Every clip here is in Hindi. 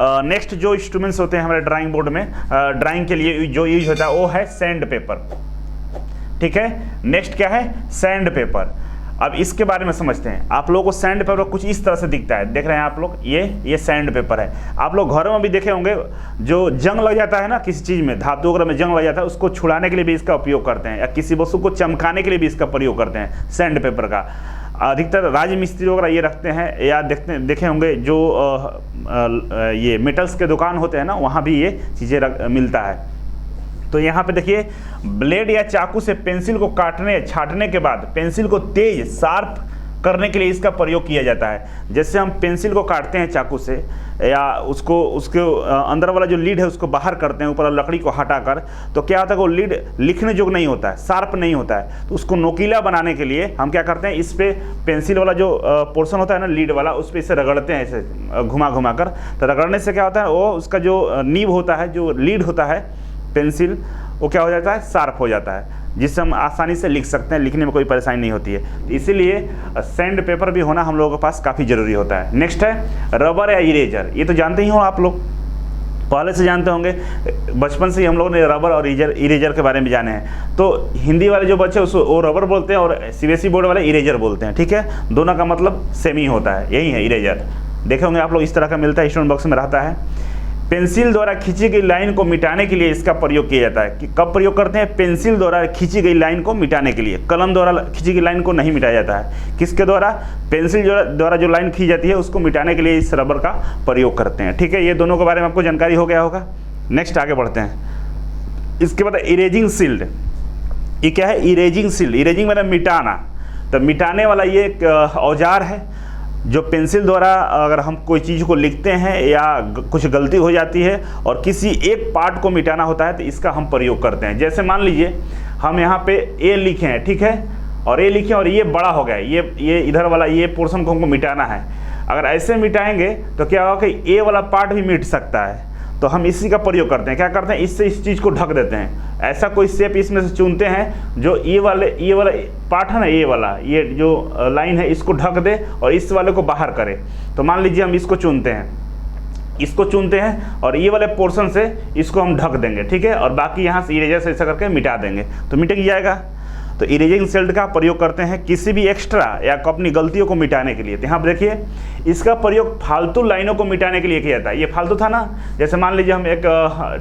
नेक्स्ट जो इंस्ट्रूमेंट्स होते हैं हमारे ड्राइंग बोर्ड में, ड्राइंग के लिए जो यूज होता है वो है सैंड पेपर। ठीक है, नेक्स्ट क्या है, सैंड पेपर। अब इसके बारे में समझते हैं। आप लोगों को सैंड पेपर कुछ इस तरह से दिखता है, देख रहे हैं आप लोग, ये सैंड पेपर है। आप लोग घरों में भी देखे होंगे, जो जंग लग जाता है ना किसी चीज़ में, धातु वगैरह में जंग लग जाता है, उसको छुड़ाने के लिए भी इसका उपयोग करते हैं, या किसी वस्तु को चमकाने के लिए भी इसका प्रयोग करते हैं सैंड पेपर का। अधिकतर राजमिस्त्री वगैरह ये रखते हैं, या देखे होंगे जो ये मेटल्स के दुकान होते हैं ना, वहाँ भी ये चीज़ें मिलता है। तो यहाँ पे देखिए, ब्लेड या चाकू से पेंसिल को काटने छाटने के बाद पेंसिल को तेज शार्प करने के लिए इसका प्रयोग किया जाता है। जैसे हम पेंसिल को काटते हैं चाकू से, या उसके अंदर वाला जो लीड है उसको बाहर करते हैं, ऊपर लकड़ी को हटाकर, तो क्या होता है वो लीड लिखने योग्य नहीं होता है, शार्प नहीं होता है। तो उसको नोकीला बनाने के लिए हम क्या करते हैं, इस पे पेंसिल वाला जो पोर्शन होता है ना लीड वाला, उस पर इसे रगड़ते हैं, ऐसे घुमा घुमा कर। तो रगड़ने से क्या होता है, वो उसका जो नीब होता है, जो लीड होता है पेंसिल, वो क्या हो जाता है, शार्प हो जाता है, जिससे हम आसानी से लिख सकते हैं, लिखने में कोई परेशानी नहीं होती है। तो इसीलिए सैंड पेपर भी होना हम लोगों के पास काफ़ी ज़रूरी होता है। नेक्स्ट है रबर या इरेजर। ये तो जानते ही हो आप लोग, पहले से जानते होंगे, बचपन से ही हम लोगों ने रबर और इरेजर के बारे में जाने हैं। तो हिंदी वाले जो बच्चे उसको वो रबर बोलते हैं, और सीबीएसई बोर्ड वाले इरेजर बोलते हैं। ठीक है, दोनों का मतलब सेम ही होता है, यही है इरेजर। देखे होंगे आप लोग, इस तरह का मिलता है, स्टोन बॉक्स में रहता है। पेंसिल द्वारा खींची गई लाइन को मिटाने के लिए इसका प्रयोग किया जाता है। कि कब प्रयोग करते हैं, पेंसिल द्वारा खींची गई लाइन को मिटाने के लिए। कलम द्वारा खींची गई लाइन को नहीं मिटाया जाता है। किसके द्वारा, पेंसिल द्वारा जो लाइन खींची जाती है उसको मिटाने के लिए इस रबर का प्रयोग करते हैं। ठीक है, ये दोनों के बारे में आपको जानकारी हो गया होगा। नेक्स्ट आगे बढ़ते हैं। इसके बाद इरेजिंग शील्ड। ये क्या है, इरेजिंग शील्ड। इरेजिंग मतलब मिटाना, तो मिटाने वाला ये एक औजार है, जो पेंसिल द्वारा अगर हम कोई चीज़ को लिखते हैं या कुछ गलती हो जाती है और किसी एक पार्ट को मिटाना होता है, तो इसका हम प्रयोग करते हैं। जैसे मान लीजिए हम यहाँ पे ए लिखे हैं, ठीक है, और ए लिखे और ये बड़ा हो गया, ये इधर वाला ये पोर्शन को हमको मिटाना है। अगर ऐसे मिटाएंगे तो क्या होगा कि ए वाला पार्ट भी मिट सकता है, तो हम इसी का प्रयोग करते हैं। क्या करते हैं, इससे इस चीज़ को ढक देते हैं। ऐसा कोई शेप इसमें से चुनते हैं जो ये वाला पार्ट है ना, ये वाला, ये जो लाइन है, इसको ढक दे और इस वाले को बाहर करे। तो मान लीजिए हम इसको चुनते हैं और ये वाले पोर्शन से इसको हम ढक देंगे। ठीक है, और बाकी यहाँ से इरेजर से ऐसा करके मिटा देंगे, तो मिट जाएगा। तो इरेजिंग शील्ड का प्रयोग करते हैं किसी भी एक्स्ट्रा या अपनी गलतियों को मिटाने के लिए। तो यहाँ पर देखिए, इसका प्रयोग फालतू लाइनों को मिटाने के लिए किया जाता है। ये फालतू था ना, जैसे मान लीजिए हम एक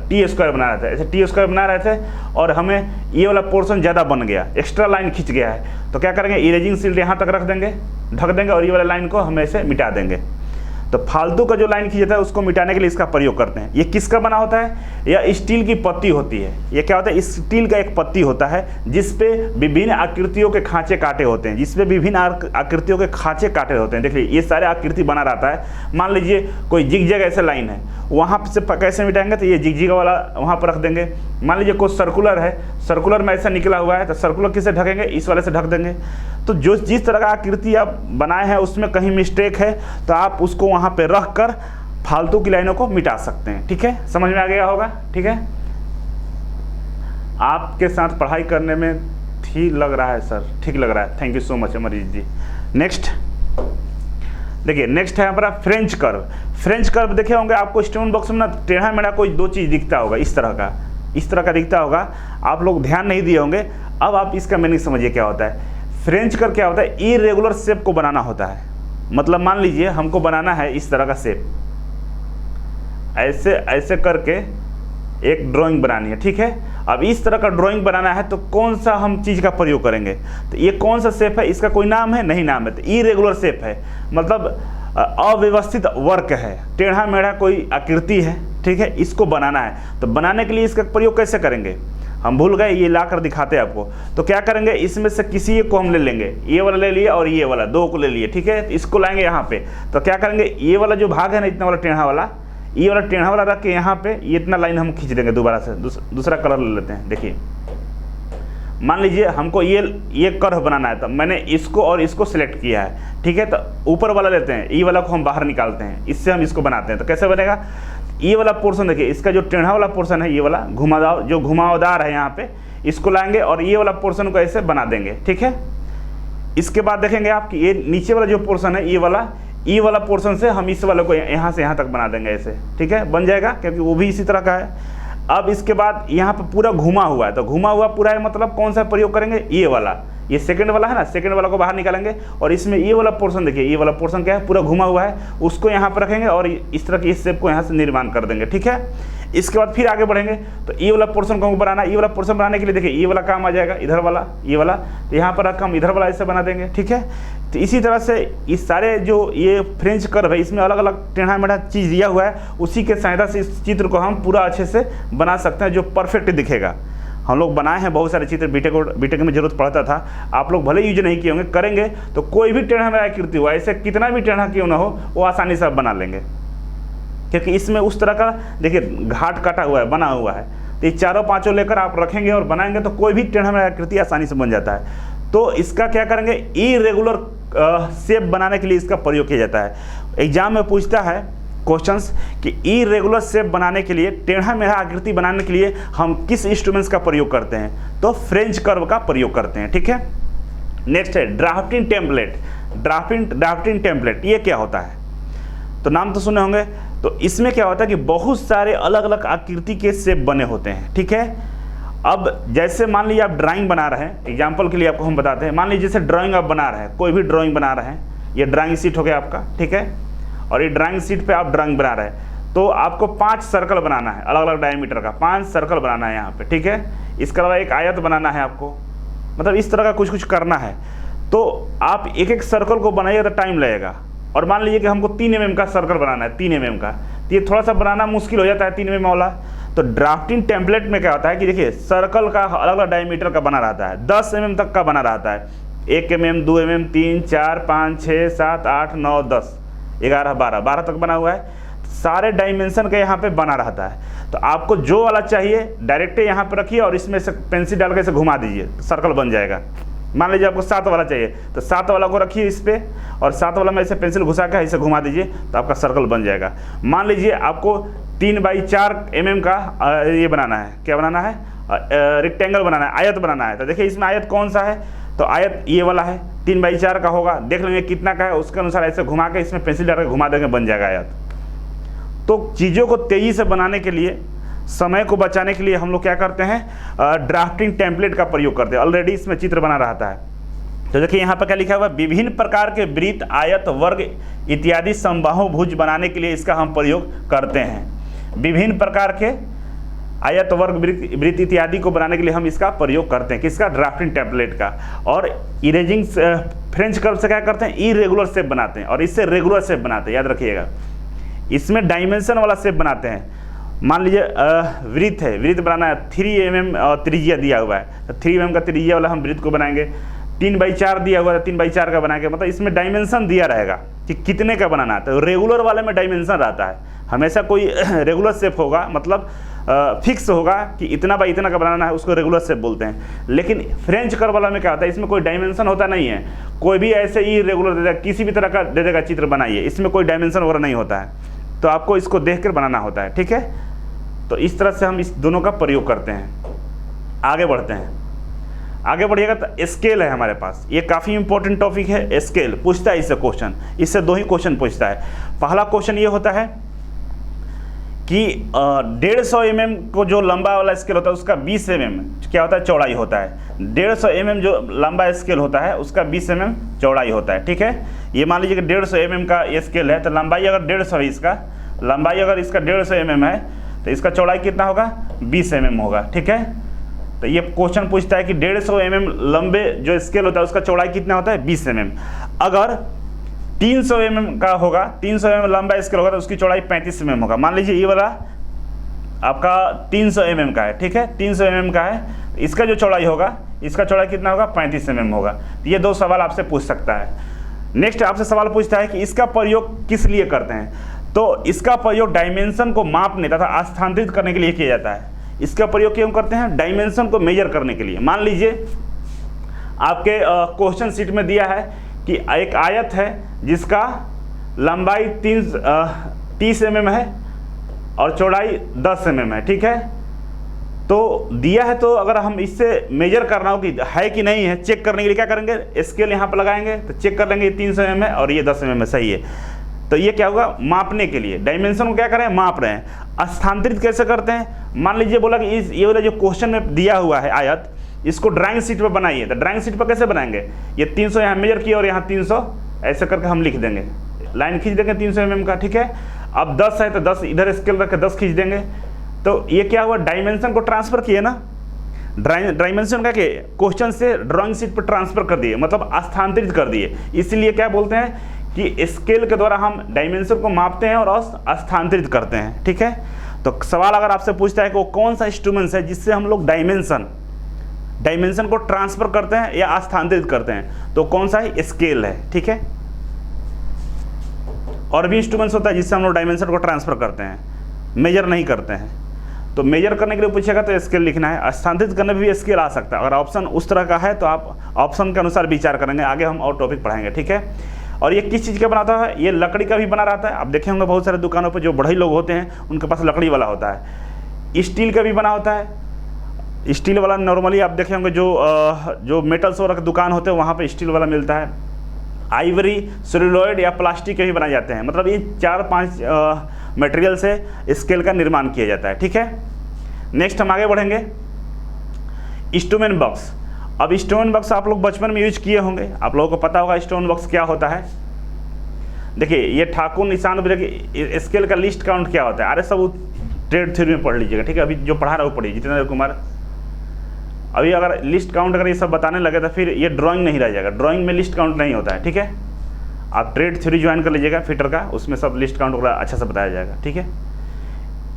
टी स्क्वायर बना रहे थे, ऐसे टी स्क्वायर बना रहे थे और हमें ये वाला पोर्शन ज़्यादा बन गया, एक्स्ट्रा लाइन खिंच गया है, तो क्या करेंगे, इरेजिंग शील्ड यहाँ तक रख देंगे, ढक देंगे, और ये वाला लाइन को हम ऐसे मिटा देंगे। तो फालतू का जो लाइन खींचता है उसको मिटाने के लिए इसका प्रयोग करते हैं। ये किसका बना होता है, यह स्टील की पत्ती होती है। ये क्या होता है, स्टील का एक पत्ती होता है जिसपे विभिन्न आकृतियों के खांचे काटे होते हैं, देखिए ये सारे आकृति बना रहता है। मान लीजिए कोई जिगजैग ऐसे लाइन है, वहाँ से कैसे मिटाएंगे, तो ये जिगजैग वाला वहाँ पर रख देंगे। मान लीजिए कोई सर्कुलर है, सर्कुलर में ऐसा निकला हुआ है, तो सर्कुलर किससे ढकेंगे, इस वाले से ढक देंगे। तो जो जिस तरह का आकृति आप बनाए हैं उसमें कहीं मिस्टेक है तो आप उसको वहाँ पे रख कर फालतू की लाइनों को मिटा सकते हैं। ठीक है, समझ में आ गया होगा। ठीक है, आपके साथ पढ़ाई करने में ठीक लग रहा है सर, ठीक लग रहा है, thank you so much Amrish ji. Next देखिए, नेक्स्ट है हमारा फ्रेंच कर्व। फ्रेंच कर्व देखे होंगे आपको स्टोन बॉक्स में ना, टेढ़ा मेढ़ा कोई दो चीज़ दिखता होगा, इस तरह का दिखता होगा, आप लोग ध्यान नहीं दिए होंगे। अब आप इसका मीनिंग समझिए क्या होता है। फ्रेंच कर्व क्या होता है, इरेगुलर शेप को बनाना होता है। मतलब मान लीजिए हमको बनाना है इस तरह का शेप, ऐसे करके एक ड्राइंग बनानी है। ठीक है, अब इस तरह का ड्राइंग बनाना है तो कौन सा हम चीज़ का प्रयोग करेंगे, तो ये कौन सा शेप है, इसका कोई नाम है, नहीं नाम है, तो इरेगुलर शेप है, मतलब अव्यवस्थित वर्क है, टेढ़ा मेढ़ा कोई आकृति है। ठीक है, इसको बनाना है, तो बनाने के लिए इसका प्रयोग कैसे करेंगे, हम भूल गए, ये ला कर दिखाते हैं आपको। तो क्या करेंगे, इसमें से किसी एक को हम ले लेंगे, ये वाला ले लिए और ये वाला, दो को ले लिए। ठीक है, तो इसको लाएंगे यहाँ पे, तो क्या करेंगे, ये वाला जो भाग है ना, इतना वाला टेढ़ा वाला, ये वाला टेढ़ा वाला रख के यहाँ पे ये इतना लाइन हम खींच देंगे दोबारा से। दूसरा कलर ले लेते हैं। देखिए, मान लीजिए हमको ये कर्व बनाना है, तो मैंने इसको और इसको सिलेक्ट किया है। ठीक है, तो ऊपर वाला लेते हैं, ये वाला को हम बाहर निकालते हैं, इससे हम इसको बनाते हैं। तो कैसे बनेगा, ये वाला पोर्शन देखिए, इसका जो टेढ़ा वाला पोर्शन है, ये वाला घुमावदार है, यहाँ पे इसको लाएंगे और ये वाला पोर्शन को ऐसे बना देंगे। ठीक है, इसके बाद देखेंगे आप कि ये नीचे वाला जो पोर्शन है, ये वाला ई वाला पोर्शन से हम इस वाले को यहाँ से यहाँ तक बना देंगे ऐसे, ठीक है, बन जाएगा, क्योंकि वो भी इसी तरह का है। अब इसके बाद यहाँ पे पूरा घुमा हुआ है, तो घुमा हुआ पूरा है मतलब कौन सा प्रयोग करेंगे, ये वाला, ये सेकंड वाला है ना, सेकंड वाला को बाहर निकालेंगे और इसमें ये वाला पोर्शन देखिए, ये वाला पोर्शन क्या है, पूरा घुमा हुआ है, उसको यहाँ पर रखेंगे और इस तरह की इस शेप को यहाँ से निर्माण कर देंगे, ठीक है। इसके बाद फिर आगे बढ़ेंगे, तो ये वाला पोर्शन को बनाना, ये वाला पोर्शन बनाने के लिए देखिए ये वाला काम आ जाएगा, इधर वाला, ये वाला, तो यहाँ पर रख हम इधर वाला ऐसे बना देंगे, ठीक है। तो इसी तरह से इस सारे जो ये फ्रेंच कर्व है, इसमें अलग अलग टेढ़ा मेढ़ा चीज़ दिया हुआ है, उसी के सहायता से इस चित्र को हम पूरा अच्छे से बना सकते हैं, जो परफेक्ट दिखेगा। हम लोग बनाए हैं बहुत सारे चित्र, बीटेक में जरूरत पड़ता था, आप लोग भले यूज नहीं किए होंगे, करेंगे तो कोई भी टेढ़ा मेढ़ा आकृति हुआ, ऐसे कितना भी टेढ़ा क्यों ना हो, वो आसानी से आप बना लेंगे, क्योंकि इसमें उस तरह का देखिए घाट काटा हुआ है, बना हुआ है। तो ये चारों पांचों लेकर आप रखेंगे और बनाएंगे तो कोई भी टेढ़ा मेढ़ा आकृति आसानी से बन जाता है। तो इसका क्या करेंगे, इरेगुलर शेप बनाने के लिए इसका प्रयोग किया जाता है। एग्जाम में पूछता है क्वेश्चंस कि इरेगुलर शेप बनाने के लिए, टेढ़ा मेढ़ा आकृति बनाने के लिए हम किस इंस्ट्रूमेंट्स का प्रयोग करते हैं, तो फ्रेंच कर्व का प्रयोग करते हैं, ठीक है। नेक्स्ट है ड्राफ्टिंग टेम्पलेट। ड्राफ्टिंग टेम्पलेट ये क्या होता है, तो नाम तो सुने होंगे। तो इसमें क्या होता है कि बहुत सारे अलग अलग आकृति के शेप बने होते हैं, ठीक है। अब जैसे मान लीजिए आप ड्राइंग बना रहे हैं, एग्जाम्पल के लिए आपको हम बताते हैं, मान लीजिए जैसे ड्राइंग आप बना रहे हैं, कोई भी ड्राइंग बना रहे हैं, ये ड्राइंग शीट हो गया आपका, ठीक है, और ये ड्राइंग शीट पे आप ड्राइंग बना रहे हैं, तो आपको 5 सर्कल बनाना है, अलग अलग डायमीटर का 5 सर्कल बनाना है यहाँ पे, ठीक है। इसके अलावा एक आयत बनाना है आपको, मतलब इस तरह का कुछ कुछ करना है। तो आप एक एक सर्कल को बनाइएगा तो टाइम लगेगा, और मान लीजिए कि हमको 3 mm का सर्कल बनाना है, 3 mm का, तो ये थोड़ा सा बनाना मुश्किल हो जाता है 3 mm वाला। तो ड्राफ्टिंग टेम्पलेट में क्या होता है कि देखिए सर्कल का अलग अलग डायमीटर का बना रहता है, 10 mm तक का बना रहता है, 1 mm 2 mm 3 4 5 6 7 8 9 10 11 12 तक बना हुआ है, सारे डायमेंशन का यहाँ पे बना रहता है। तो आपको जो वाला चाहिए डायरेक्ट यहाँ पे रखिए और इसमें से पेंसिल डाल के इसे घुमा दीजिए, सर्कल बन जाएगा। मान लीजिए आपको 7 वाला चाहिए, तो 7 वाला को रखिए इस पे और 7 वाला में ऐसे पेंसिल घुसा के ऐसे घुमा दीजिए, तो आपका सर्कल बन जाएगा। मान लीजिए आपको 3x4 mm का ये बनाना है, क्या बनाना है, रेक्टेंगल बनाना है, आयत बनाना है। तो देखिए इसमें आयत कौन सा है, तो आयत ये वाला है, 3x4 का होगा, देख लेंगे कितना का है, उसके अनुसार ऐसे घुमा के इसमें पेंसिल डाल के घुमा देंगे, बन जाएगा आयत। तो चीज़ों को तेज़ी से बनाने के लिए, समय को बचाने के लिए हम लोग क्या करते हैं, ड्राफ्टिंग टेम्पलेट का प्रयोग करते हैं। ऑलरेडी इसमें चित्र बना रहता है। तो देखिए यहाँ पर क्या लिखा हुआ है, विभिन्न प्रकार के वृत्त, आयत, वर्ग इत्यादि समबाहुभुज बनाने के लिए इसका हम प्रयोग करते हैं। विभिन्न प्रकार के आयत, वर्ग, वृत्त इत्यादि को बनाने के लिए हम इसका प्रयोग करते हैं, किसका, ड्राफ्टिंग टेम्पलेट का। और इरेजिंग फ्रेंच कर्व से क्या करते हैं, इरेगुलर शेप बनाते हैं, और इससे रेगुलर शेप बनाते हैं, याद रखिएगा। इसमें डायमेंशन वाला शेप बनाते हैं। मान लीजिए वृत्त है, वृत्त बनाना है, 3 mm त्रिज्या दिया हुआ है, तो 3 mm का त्रिज्या वाला हम वृत्त को बनाएंगे। 3x4 दिया हुआ है, 3x4 का बनाएंगे, मतलब इसमें डायमेंशन दिया रहेगा कि कितने का बनाना है। तो रेगुलर वाले में डायमेंशन रहता है, हमेशा कोई रेगुलर शेप होगा, मतलब फिक्स होगा कि इतना बाई इतना का बनाना है, उसको रेगुलर शेप बोलते हैं। लेकिन फ्रेंच कर्व वाला में क्या होता है, इसमें कोई डायमेंशन होता नहीं है, कोई भी ऐसे ही रेगुलर दे देगा, किसी भी तरह का दे देगा चित्र बनाइए, इसमें कोई डायमेंशन वगैरह नहीं होता है, तो आपको इसको देख कर बनाना होता है, ठीक है। तो इस तरह से हम इस दोनों का प्रयोग करते हैं। आगे बढ़ते हैं, आगे बढ़िएगा तो स्केल है हमारे पास, ये काफ़ी इंपॉर्टेंट टॉपिक है। स्केल पूछता है इससे क्वेश्चन, इससे 2 ही क्वेश्चन पूछता है। पहला क्वेश्चन ये होता है कि 150 mm को जो लंबा वाला स्केल होता है उसका 20 mm क्या होता है, चौड़ाई होता है। 150 mm जो लंबा स्केल होता है उसका 20 mm चौड़ाई होता है, ठीक है। ये मान लीजिए कि 150 mm का ये स्केल है, तो लंबाई अगर 150 है, इसका लंबाई अगर इसका 150 mm है, तो इसका चौड़ाई कितना होगा, 20 mm होगा, ठीक है। तो ये क्वेश्चन पूछता है कि 150 mm लंबे जो स्केल होता है उसका चौड़ाई कितना होता है, 20 mm। अगर 300 mm का होगा, 300 mm लंबा स्केल होगा, तो उसकी चौड़ाई 35 mm होगा। मान लीजिए ये वाला आपका 300 mm का है, ठीक है, 300 mm का है, इसका जो चौड़ाई होगा, इसका चौड़ाई कितना होगा, 35 mm होगा। तो ये 2 सवाल आपसे पूछ सकता है। नेक्स्ट आपसे सवाल पूछता है कि इसका प्रयोग किस लिए करते हैं, तो इसका प्रयोग डायमेंशन को मापने तथा स्थानांतरित करने के लिए किया जाता है। इसका प्रयोग क्यों करते हैं, डायमेंशन को मेजर करने के लिए। मान लीजिए आपके क्वेश्चन शीट में दिया है कि एक आयत है जिसका लंबाई 30 mm है और चौड़ाई 10 mm है, ठीक है। तो दिया है, तो अगर हम इससे मेजर करना हो कि है कि नहीं है, चेक करने के लिए क्या करेंगे, स्केल यहाँ पर लगाएंगे तो चेक कर लेंगे 300 mm है और ये 10 mm है, सही है। तो ये क्या होगा, मापने के लिए डायमेंशन को क्या करें, माप रहे हैं। स्थानांतरित कैसे करते हैं, मान लीजिए बोला कि ये वाला जो क्वेश्चन में दिया हुआ है आयत, इसको ड्राइंग शीट पर बनाइए। तो ड्राइंग शीट पर कैसे बनाएंगे, ये 300 यहाँ मेजर किया और यहाँ 300 ऐसे करके हम लिख देंगे, लाइन खींच देंगे 300 mm का, ठीक है। अब 10 है तो 10 इधर स्केल रख के 10 खींच देंगे। तो ये क्या हुआ, डायमेंशन को ट्रांसफर किए ना, डायमेंशन का क्वेश्चन से ड्राइंग शीट पर ट्रांसफर कर दिए, मतलब स्थानांतरित कर दिए। इसलिए क्या बोलते हैं कि स्केल के द्वारा हम डायमेंशन को मापते हैं और स्थानांतरित करते हैं, ठीक है। तो सवाल अगर आपसे पूछता है कि वो कौन सा इंस्ट्रूमेंट है जिससे हम लोग डायमेंशन को ट्रांसफर करते हैं या स्थानांतरित करते हैं, तो कौन सा है, स्केल है, ठीक है। और भी इंस्ट्रूमेंट्स होता है जिससे हम लोग डायमेंशन को ट्रांसफर करते हैं, मेजर नहीं करते हैं। तो मेजर करने के लिए पूछेगा तो स्केल लिखना है, स्थानांतरित करने में भी स्केल आ सकता है। अगर ऑप्शन उस तरह का है तो आप ऑप्शन के अनुसार विचार करेंगे, आगे हम और टॉपिक पढ़ाएंगे, ठीक है। और ये किस चीज़ का बनाता है, ये लकड़ी का भी बना रहता है। आप देखे होंगे बहुत सारे दुकानों पर जो बढ़ई लोग होते हैं उनके पास लकड़ी वाला होता है, स्टील का भी बना होता है। स्टील वाला नॉर्मली आप देखे होंगे जो मेटल्स वगैरह की दुकान होते हैं वहाँ पर स्टील वाला मिलता है। आइवरी, सेलुलॉइड या प्लास्टिक के भी बनाए जाते हैं। मतलब ये 4-5 मटेरियल से स्केल का निर्माण किया जाता है, ठीक है। नेक्स्ट हम आगे बढ़ेंगे, इंस्ट्रूमेंट बॉक्स। अब इंस्ट्रूमेंट बॉक्स आप लोग बचपन में यूज किए होंगे, आप लोगों को पता होगा इंस्ट्रूमेंट बॉक्स क्या होता है। देखिए ये ठाकुर निशान, देखिए स्केल का लिस्ट काउंट क्या होता है, अरे सब ट्रेड थ्योरी में पढ़ लीजिएगा, ठीक है। अभी जो पढ़ा रहा वो पढ़िए, जितेंद्र कुमार। अभी अगर लिस्ट काउंट अगर ये सब बताने लगे तो फिर ये ड्राइंग नहीं रह जाएगा, ड्राइंग में लिस्ट काउंट नहीं होता है, ठीक है। आप ट्रेड थ्योरी ज्वाइन कर लीजिएगा फिटर का, उसमें सब लिस्ट काउंट वगैरह अच्छा से बताया जाएगा, ठीक है।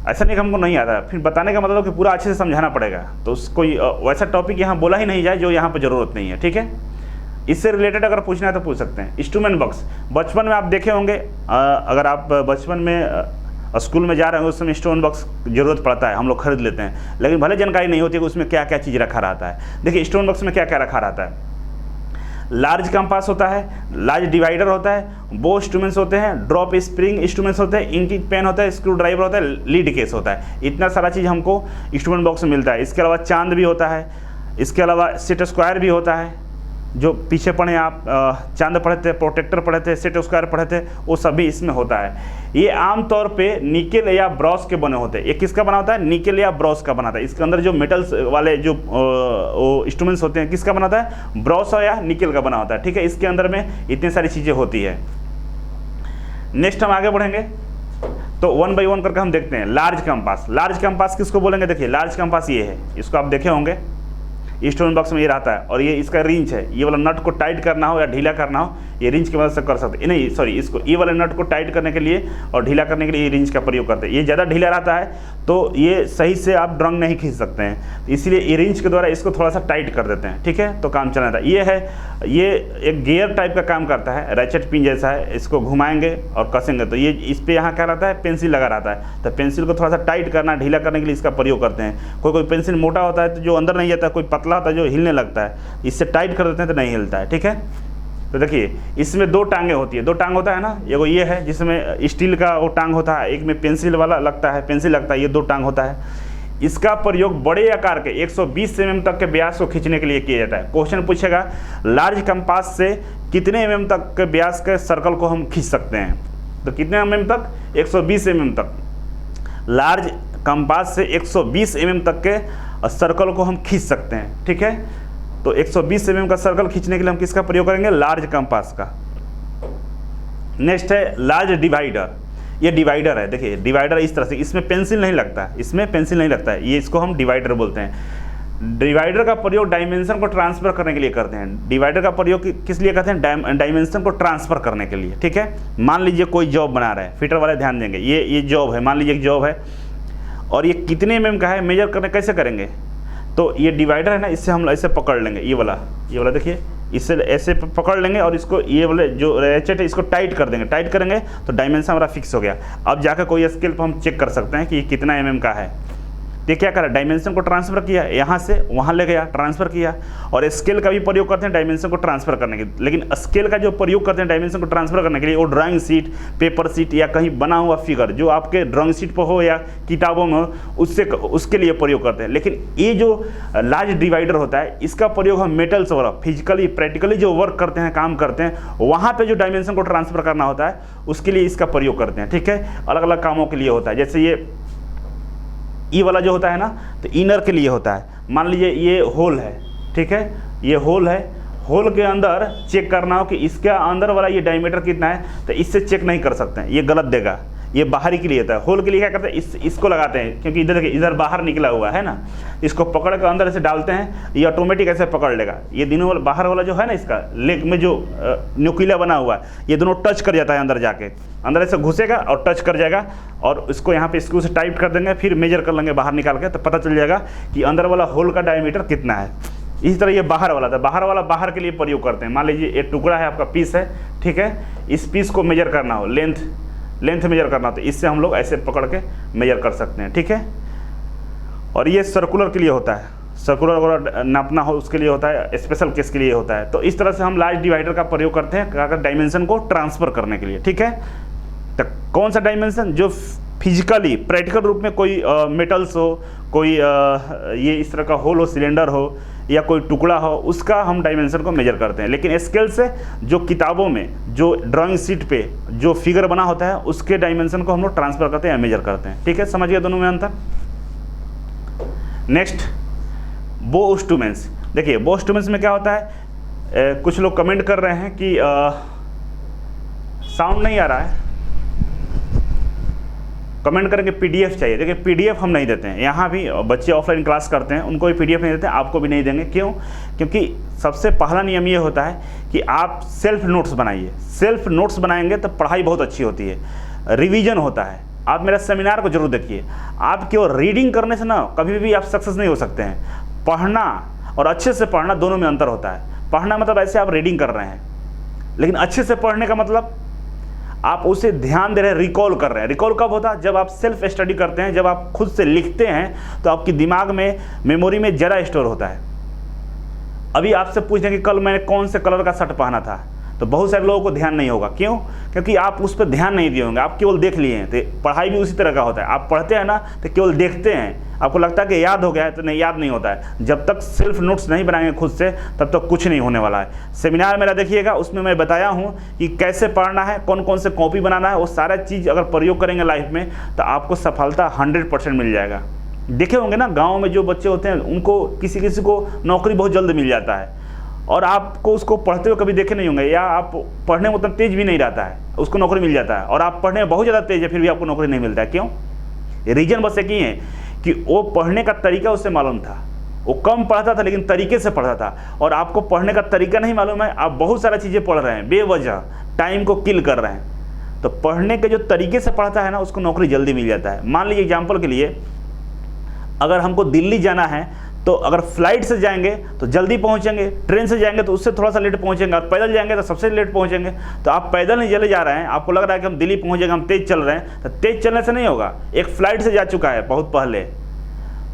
ऐसा नहीं कि हमको नहीं आता, फिर बताने का मतलब कि पूरा अच्छे से समझाना पड़ेगा। तो कोई वैसा टॉपिक यहाँ बोला ही नहीं जाए जो यहाँ पर ज़रूरत नहीं है, ठीक है। इससे रिलेटेड अगर पूछना है तो पूछ सकते हैं। इंस्ट्रूमेंट बॉक्स बचपन में आप देखे होंगे, अगर आप बचपन में स्कूल में जा रहे हैं उस समय इंस्ट्रूमेंट बॉक्स जरूरत पड़ता है, हम लोग खरीद लेते हैं, लेकिन भले जानकारी नहीं होती है कि उसमें क्या क्या चीज़ रखा रहता है। देखिए इंस्ट्रूमेंट बॉक्स में क्या क्या रखा रहता है, लार्ज कंपास होता है, लार्ज डिवाइडर होता है, बो इंस्ट्रूमेंट्स होते हैं, ड्रॉप स्प्रिंग इंस्ट्रूमेंट्स होते हैं, इंकी पेन होता है, स्क्रू ड्राइवर होता है, लीड केस होता है। इतना सारा चीज़ हमको इंस्ट्रूमेंट बॉक्स में मिलता है। इसके अलावा चांद भी होता है, इसके अलावा सेट स्क्वायर भी होता है। जो पीछे पढ़े आप चांद पढ़े थे, प्रोटेक्टर पढ़े थे, सेट स्क्वायर पढ़े थे, वो सभी इसमें होता है। ये आमतौर पे निकेल या ब्रॉस के बने होते हैं। ये किसका बना होता है, निकेल या ब्रॉस का बनाता है। इसके अंदर जो मेटल्स वाले जो इंस्ट्रूमेंट्स होते हैं किसका बनाता है, ब्रॉस या निकेल का बना होता है, ठीक है। इसके अंदर में इतनी सारी चीज़ें होती है। नेक्स्ट हम आगे बढ़ेंगे तो 1 बाई 1 करके हम देखते हैं। लार्ज कंपास, लार्ज कंपास किसको बोलेंगे, देखिए लार्ज कंपास ये है, इसको आप देखे होंगे इंस्ट्रूमेंट बॉक्स में ये रहता है। और ये इसका रिंच है, ये वाला नट को टाइट करना हो या ढीला करना हो ये रिंच की मदद से कर सकते हैं। नहीं सॉरी, इसको ये वाले नट को टाइट करने के लिए और ढीला करने के लिए ये रिंच का प्रयोग करते हैं। ये ज़्यादा ढीला रहता है तो ये सही से आप ड्रंग नहीं खींच सकते हैं, तो इसलिए ये रिंच के द्वारा इसको थोड़ा सा टाइट कर देते हैं, ठीक है। तो काम चला जाता है। ये है, ये एक गियर टाइप का काम करता है, रैचेट पिन जैसा है। इसको घुमाएंगे और कसेंगे तो ये इस पर यहाँ क्या रहता है, पेंसिल लगा रहता है। तो पेंसिल को थोड़ा सा टाइट करना, ढीला करने के लिए इसका प्रयोग करते हैं। कोई पेंसिल मोटा होता है तो जो अंदर नहीं जाता है, कोई पतला होता है जो हिलने लगता है, इससे टाइट कर देते हैं तो नहीं हिलता है, ठीक है। तो देखिए इसमें 2 टांगें होती है, 2 टांग होता है ना, एगो ये है जिसमें स्टील का वो टांग होता है, एक में पेंसिल वाला लगता है, पेंसिल लगता है, ये 2 टांग होता है। इसका प्रयोग बड़े आकार के 120 mm तक के व्यास को खींचने के लिए किया जाता है। क्वेश्चन पूछेगा लार्ज कंपास से कितने mm तक के व्यास के सर्कल को हम खींच सकते हैं, तो कितने mm तक, 120 mm तक। लार्ज कंपास से 120 mm तक के सर्कल को हम खींच सकते हैं, ठीक है। तो 120 mm का सर्कल खींचने के लिए हम किसका प्रयोग करेंगे, लार्ज कंपास का। नेक्स्ट है लार्ज डिवाइडर। ये डिवाइडर है, देखिए डिवाइडर इस तरह से, इसमें पेंसिल नहीं लगता है, इसमें पेंसिल नहीं लगता है, ये इसको हम डिवाइडर बोलते हैं। डिवाइडर का प्रयोग डायमेंशन को ट्रांसफर करने के लिए करते हैं। डिवाइडर का प्रयोग किस लिए करते हैं, डायमेंशन को ट्रांसफर करने के लिए, ठीक है। मान लीजिए कोई जॉब बना रहे हैं, फिटर वाले ध्यान देंगे, ये जॉब है, मान लीजिए एक जॉब है और ये कितने mm का है, मेजर करने कैसे करेंगे, तो ये डिवाइडर है ना, इससे हम ऐसे पकड़ लेंगे, ये वाला देखिए, इससे ऐसे पकड़ लेंगे और इसको ये वाले जो रैचेट है इसको टाइट कर देंगे। टाइट करेंगे तो डायमेंशन हमारा फिक्स हो गया। अब जाकर कोई स्केल पर हम चेक कर सकते हैं कि ये कितना mm का है, तो क्या करा, डायमेंशन को ट्रांसफर किया, यहाँ से वहाँ ले गया, ट्रांसफर किया। और स्केल का भी प्रयोग करते हैं डायमेंशन को ट्रांसफर करने के लिए, लेकिन स्केल का जो प्रयोग करते हैं डायमेंशन को ट्रांसफर करने के लिए वो ड्राइंग शीट, पेपर शीट या कहीं बना हुआ फिगर जो आपके ड्राइंग शीट पर हो या किताबों में हो उसके लिए प्रयोग करते हैं। लेकिन ये जो लार्ज डिवाइडर होता है इसका प्रयोग हम मेटल्स वगैरह फिजिकली प्रैक्टिकली जो वर्क करते हैं, काम करते हैं, वहाँ पर जो डायमेंशन को ट्रांसफर करना होता है उसके लिए इसका प्रयोग करते हैं। ठीक है, अलग अलग कामों के लिए होता है। जैसे ये वाला जो होता है ना, तो इनर के लिए होता है। मान लीजिए ये होल है, ठीक है, ये होल है, होल के अंदर चेक करना हो कि इसका अंदर वाला ये डायमीटर कितना है, तो इससे चेक नहीं कर सकते हैं, ये गलत देगा। ये बाहरी के लिए होता है। होल के लिए क्या करते हैं, इसको लगाते हैं, क्योंकि इधर देखिए इधर बाहर निकला हुआ है ना, इसको पकड़ कर अंदर ऐसे डालते हैं, ये ऑटोमेटिक ऐसे पकड़ लेगा। ये दोनों वाला बाहर वाला जो है ना, इसका लेग में जो न्यूक्लिया बना हुआ है, ये दोनों टच कर जाता है अंदर जाके, अंदर ऐसे घुसेगा और टच कर जाएगा, और इसको यहाँ पे स्क्रू से टाइट कर देंगे, फिर मेजर कर लेंगे बाहर निकाल के, तो पता चल जाएगा कि अंदर वाला होल का डायमीटर कितना है। इसी तरह ये बाहर वाला था, बाहर वाला बाहर के लिए प्रयोग करते हैं। मान लीजिए एक टुकड़ा है आपका, पीस है, ठीक है, इस पीस को मेजर करना हो, लेंथ मेजर करना, तो इससे हम लोग ऐसे पकड़ के मेजर कर सकते हैं। ठीक है, और ये सर्कुलर के लिए होता है, सर्कुलर वगैरह नापना हो उसके लिए होता है, स्पेशल केस के लिए होता है। तो इस तरह से हम लार्ज डिवाइडर का प्रयोग करते हैं डायमेंशन को ट्रांसफर करने के लिए। ठीक है, तो कौन सा डायमेंशन, जो फिजिकली प्रैक्टिकल रूप में कोई मेटल्स हो, कोई ये इस तरह का होल हो, सिलेंडर हो, या कोई टुकड़ा हो, उसका हम डायमेंशन को मेजर करते हैं। लेकिन स्केल से जो किताबों में, जो ड्राइंग शीट पे जो फिगर बना होता है, उसके डायमेंशन को हम लोग ट्रांसफर करते हैं या मेजर करते हैं। ठीक है, समझ गए दोनों में अंतर। नेक्स्ट, बो इंस्ट्रूमेंट्स। देखिए बो इंस्ट्रूमेंट्स में क्या होता है, कुछ लोग कमेंट कर रहे हैं कि साउंड नहीं आ रहा है, कमेंट करेंगे पीडीएफ चाहिए। देखिए पीडीएफ हम नहीं देते हैं, यहाँ भी बच्चे ऑफलाइन क्लास करते हैं उनको भी पीडीएफ नहीं देते हैं, आपको भी नहीं देंगे। क्यों? क्योंकि सबसे पहला नियम ये होता है कि आप सेल्फ नोट्स बनाइए। सेल्फ नोट्स बनाएंगे तो पढ़ाई बहुत अच्छी होती है, रिवीजन होता है। आप मेरा सेमिनार को जरूर देखिए। आप केवल रीडिंग करने से ना कभी भी आप सक्सेस नहीं हो सकते हैं। पढ़ना और अच्छे से पढ़ना दोनों में अंतर होता है। पढ़ना मतलब ऐसे आप रीडिंग कर रहे हैं, लेकिन अच्छे से पढ़ने का मतलब आप उसे ध्यान दे रहे हैं, रिकॉल कर रहे हैं। रिकॉल कब होता है? जब आप सेल्फ स्टडी करते हैं, जब आप खुद से लिखते हैं, तो आपकी दिमाग में, मेमोरी में ज़्यादा स्टोर होता है। अभी आपसे पूछें कि कल मैंने कौन से कलर का शर्ट पहना था, तो बहुत सारे लोगों को ध्यान नहीं होगा। क्यों? क्योंकि आप उस पर ध्यान नहीं दिए होंगे, आप केवल देख लिए हैं। तो पढ़ाई भी उसी तरह का होता है। आप पढ़ते हैं ना, तो केवल देखते हैं, आपको लगता है कि याद हो गया है, तो नहीं, याद नहीं होता है। जब तक सेल्फ नोट्स नहीं बनाएंगे खुद से, तब तक कुछ नहीं होने वाला है। सेमिनार मेरा देखिएगा, उसमें मैं बताया हूँ कि कैसे पढ़ना है, कौन कौन से कॉपी बनाना है, वो सारा चीज़ अगर प्रयोग करेंगे लाइफ में, तो आपको सफलता 100% मिल जाएगा। देखे होंगे ना, गाँव में जो बच्चे होते हैं उनको किसी किसी को नौकरी बहुत जल्द मिल जाता है, और आपको उसको पढ़ते हुए कभी देखे नहीं होंगे, या आप पढ़ने में उतना तेज भी नहीं रहता है, उसको नौकरी मिल जाता है। और आप पढ़ने में बहुत ज़्यादा तेज है, फिर भी आपको नौकरी नहीं मिलता है। क्यों? रीजन बस एक ही है कि वो पढ़ने का तरीका उससे मालूम था। वो कम पढ़ता था लेकिन तरीके से पढ़ता था, और आपको पढ़ने का तरीका नहीं मालूम है, आप बहुत सारा चीज़ें पढ़ रहे हैं, बेवजह टाइम को किल कर रहे हैं। तो पढ़ने के जो तरीके से पढ़ता है ना, उसको नौकरी जल्दी मिल जाता है। मान लीजिए एग्जाम्पल के लिए, अगर हमको दिल्ली जाना है, तो अगर फ्लाइट से जाएंगे तो जल्दी पहुंचेंगे, ट्रेन से जाएंगे तो उससे थोड़ा सा लेट पहुंचेंगे, और पैदल जाएंगे तो सबसे लेट पहुंचेंगे। तो आप पैदल नहीं चले जा रहे हैं, आपको लग रहा है कि हम दिल्ली पहुंच जाएंगे, हम तेज़ चल रहे हैं, तो तेज़ चलने से नहीं होगा। एक फ्लाइट से जा चुका है बहुत पहले,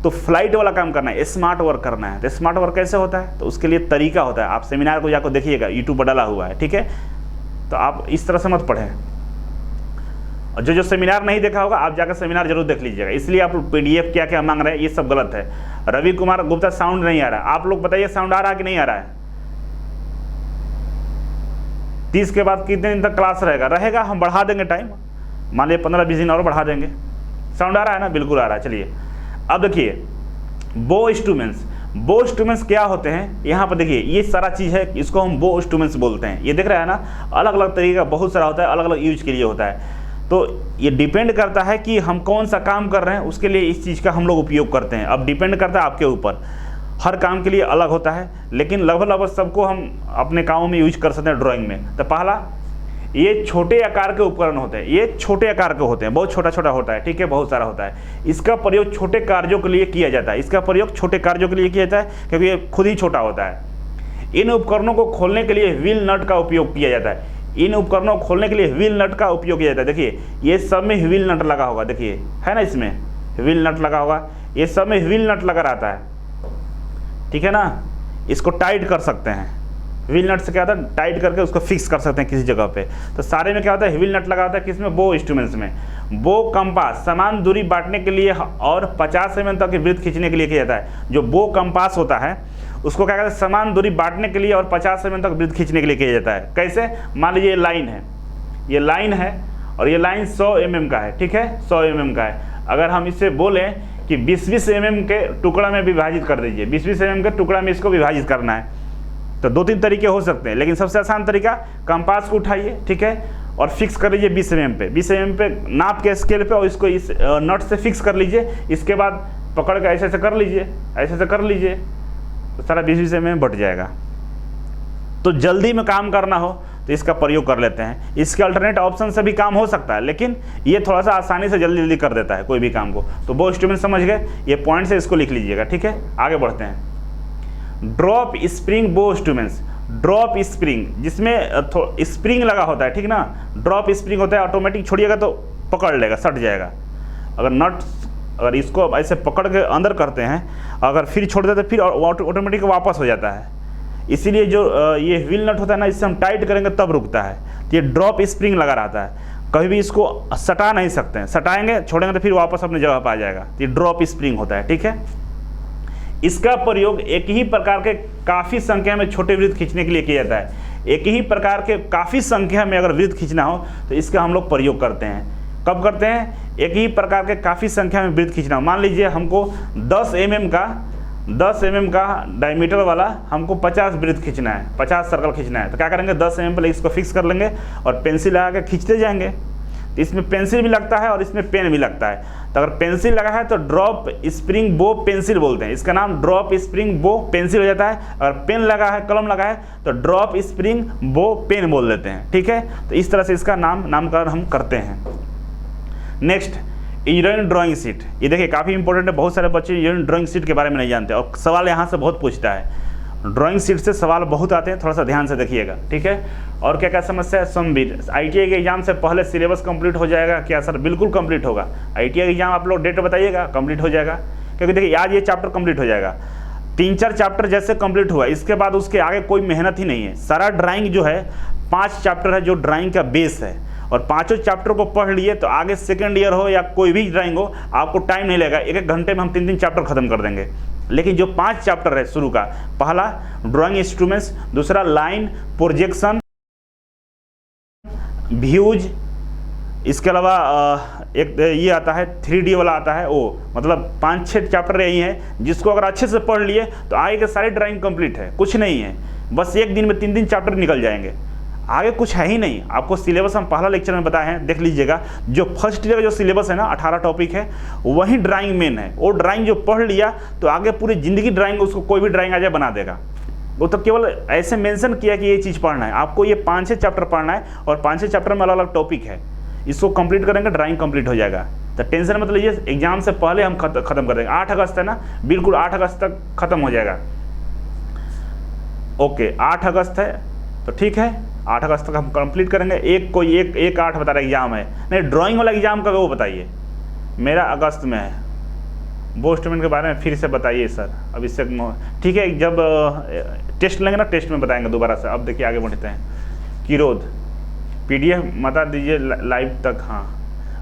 तो फ्लाइट वाला काम करना है, स्मार्ट वर्क करना है। तो स्मार्ट वर्क कैसे होता है? तो उसके लिए तरीका होता है। आप सेमिनार को जाकर देखिएगा, यूट्यूब पर डाला हुआ है, ठीक है। तो आप इस तरह से मत पढ़ें, और जो सेमिनार नहीं देखा होगा, आप जाकर सेमिनार जरूर देख लीजिएगा। इसलिए आप पीडीएफ क्या क्या मांग रहे हैं, ये सब गलत है। रवि कुमार गुप्ता, साउंड नहीं आ रहा। आप लोग बताइए साउंड आ रहा है कि नहीं आ रहा है? 30 के बाद कितने दिन तक क्लास रहेगा? हम बढ़ा देंगे टाइम, मान लीजिए 15-20 दिन और बढ़ा देंगे। साउंड आ रहा है ना? बिल्कुल आ रहा है। चलिए अब देखिए बो इंस्ट्रूमेंट्स। बो इंस्ट्रूमेंट्स क्या होते हैं? यहाँ पर देखिए, ये सारा चीज़ है, इसको हम बो इंस्ट्रूमेंट्स बोलते हैं। ये दिख रहा है ना, अलग अलग तरीके का बहुत सारा होता है, अलग अलग यूज के लिए होता है। तो ये डिपेंड करता है कि हम कौन सा काम कर रहे हैं, उसके लिए इस चीज़ का हम लोग उपयोग करते हैं। अब डिपेंड करता है आपके ऊपर, हर काम के लिए अलग होता है, लेकिन लगभग सबको हम अपने कामों में यूज कर सकते हैं ड्राइंग में। तो पहला, ये छोटे आकार के उपकरण होते हैं। ये छोटे आकार के होते हैं, बहुत छोटा छोटा होता है, ठीक है, बहुत सारा होता है। इसका प्रयोग छोटे कार्यों के लिए किया जाता है। इसका प्रयोग छोटे कार्यों के लिए किया जाता है, क्योंकि ये खुद ही छोटा होता है। इन उपकरणों को खोलने के लिए व्हील नट का उपयोग किया जाता है। इन उपकरणों को खोलने के लिए व्हील नट का उपयोग किया जाता है। देखिए ये सब में व्हील नट लगा होगा, देखिए है ना, इसमें व्हील नट लगा होगा, ये सब में व्हील नट लगा रहता है, ठीक है ना। इसको टाइट कर सकते हैं, व्हील नट से क्या होता है टाइट करके उसको फिक्स कर सकते हैं किसी जगह पे। तो सारे में क्या होता है व्हील नट लगा होता है, किसमें, बो इंस्ट्रूमेंट्स में। बो कंपास समान दूरी बांटने के लिए और 50 mm तक की वृत्त खींचने के लिए किया जाता है। जो बो कंपास होता है उसको क्या कहते हैं, समान दूरी बांटने के लिए और 50 mm तक वृत्त खींचने के लिए किया जाता है। कैसे, मान लीजिए ये लाइन है, ये लाइन है और ये लाइन 100 mm का है, ठीक है, 100 mm का है। अगर हम इससे बोलें कि 20-20 mm के टुकड़ा में विभाजित कर दीजिए, 20-20 mm के टुकड़ा में इसको विभाजित करना है, तो 2-3 तरीके हो सकते हैं, लेकिन सबसे आसान तरीका कंपास को उठाइए, ठीक है, और फिक्स कर लीजिए 20 mm पे, 20 mm पे नाप के स्केल पे, और इसको इस नट से फिक्स कर लीजिए। इसके बाद पकड़ के ऐसे ऐसे कर लीजिए, ऐसे ऐसे कर लीजिए, तो सारा 20-20 mm बट जाएगा। तो जल्दी में काम करना हो तो इसका प्रयोग कर लेते हैं। इसके अल्टरनेट ऑप्शन से भी काम हो सकता है, लेकिन ये थोड़ा सा आसानी से जल्दी जल्दी कर देता है कोई भी काम को। तो वो इंस्ट्रूमेंट समझ गए, ये पॉइंट से इसको लिख लीजिएगा, ठीक है। आगे बढ़ते हैं। ड्रॉप स्प्रिंग बो इंस्ट्रूमेंट्स, ड्रॉप स्प्रिंग जिसमें स्प्रिंग लगा होता है, ठीक ना, ड्रॉप स्प्रिंग होता है, ऑटोमेटिक छोड़िएगा तो पकड़ लेगा, सट जाएगा। अगर इसको ऐसे पकड़ के अंदर करते हैं, अगर फिर छोड़ देते फिर ऑटोमेटिक वापस हो जाता है। इसीलिए जो ये व्हील नट होता है ना, इससे हम टाइट करेंगे तब रुकता है। तो ये ड्रॉप स्प्रिंग लगा रहता है, कभी भी इसको सटा नहीं सकते हैं, सटाएंगे छोड़ेंगे तो फिर वापस अपनी जगह पर आ जाएगा। तो ये ड्रॉप स्प्रिंग होता है, ठीक है। इसका प्रयोग एक ही प्रकार के काफ़ी संख्या में छोटे वृत्त खींचने के लिए किया जाता है। एक ही प्रकार के काफ़ी संख्या में अगर वृत्त खींचना हो तो इसका हम लोग प्रयोग करते हैं। कब करते हैं, एक ही प्रकार के काफ़ी संख्या में वृत्त खींचना हो। मान लीजिए हमको 10 mm का डायमीटर वाला हमको 50 वृत्त खींचना है, 50 सर्कल खींचना है। तो क्या करेंगे, 10 mm पहले इसको फिक्स कर लेंगे और पेंसिल लगा के खींचते जाएंगे। तो इसमें पेंसिल भी लगता है और इसमें पेन भी लगता है। तो अगर पेंसिल लगा है तो ड्रॉप स्प्रिंग बो पेंसिल बोलते हैं, इसका नाम ड्रॉप स्प्रिंग बो पेंसिल हो जाता है। अगर पेन लगा है, कलम लगा है, तो ड्रॉप स्प्रिंग बो पेन बोल देते हैं, ठीक है। तो इस तरह से इसका नामकरण हम करते हैं। Next, engineering drawing sheet. ये देखिए काफ़ी इंपॉर्टेंट है, बहुत सारे बच्चे इंजीनियरिंग ड्राइंग शीट के बारे में नहीं जानते और सवाल यहाँ से बहुत पूछता है। ड्राइंग शीट से सवाल बहुत आते हैं, थोड़ा सा ध्यान से देखिएगा, ठीक है। और क्या क्या समस्या है, समवीर ITI के एग्जाम से पहले सिलेबस कंप्लीट हो जाएगा क्या सर? बिल्कुल कंप्लीट होगा। ITI एग्जाम आप लोग डेट बताइएगा, कंप्लीट हो जाएगा। क्योंकि देखिए आज ये चैप्टर कंप्लीट हो जाएगा, 3-4 चैप्टर जैसे कंप्लीट हुआ, इसके बाद उसके आगे कोई मेहनत ही नहीं है। सारा ड्राइंग जो है 5 चैप्टर है जो ड्राइंग का बेस है, और 5 चैप्टर को पढ़ लिए तो आगे सेकेंड ईयर हो या कोई भी ड्राइंग हो, आपको टाइम नहीं लगेगा। 1-1 घंटे में हम 3-3 चैप्टर खत्म कर देंगे। लेकिन जो 5 चैप्टर है शुरू का, पहला ड्राइंग इंस्ट्रूमेंट्स, दूसरा लाइन, प्रोजेक्शन, व्यूज, इसके अलावा एक ये आता है 3D वाला आता है, वो मतलब 5-6 चैप्टर यही हैं जिसको अगर अच्छे से पढ़ लिए तो आगे के सारे ड्राइंग कंप्लीट है। कुछ नहीं है, बस एक दिन में 3 चैप्टर निकल जाएंगे, आगे कुछ है ही नहीं। आपको सिलेबस हम पहला लेक्चर में बताए हैं, देख लीजिएगा। जो फर्स्ट ईयर का जो सिलेबस है ना, 18 टॉपिक है, वही ड्राइंग मेन है। वो ड्राइंग जो पढ़ लिया तो आगे पूरी ज़िंदगी ड्राइंग, उसको कोई भी ड्राइंग आ जाए बना देगा। वो तो केवल ऐसे मेंशन किया कि ये चीज़ पढ़ना है, आपको ये 5-6 चैप्टर पढ़ना है और 5-6 चैप्टर में अलग अलग टॉपिक है। इसको कंप्लीट करेंगे, ड्राइंग कंप्लीट हो जाएगा। तो टेंशन मत लीजिए, एग्जाम से पहले हम खत्म कर देंगे। 8 अगस्त है ना, बिल्कुल 8 अगस्त तक खत्म हो जाएगा। ओके, 8 अगस्त है तो ठीक है, 8 अगस्त तक हम कंप्लीट करेंगे। एक 8 बता रहा एग्जाम है, नहीं ड्राइंग वाला एग्जाम का वो बताइए। मेरा अगस्त में है, वो इंस्ट्रूमेंट के बारे में फिर से बताइए सर। अब इससे ठीक है, जब टेस्ट लेंगे ना, टेस्ट में बताएंगे दोबारा से। अब देखिए आगे बढ़ते हैं। किरोध PDF बता दीजिए लाइव तक। हाँ,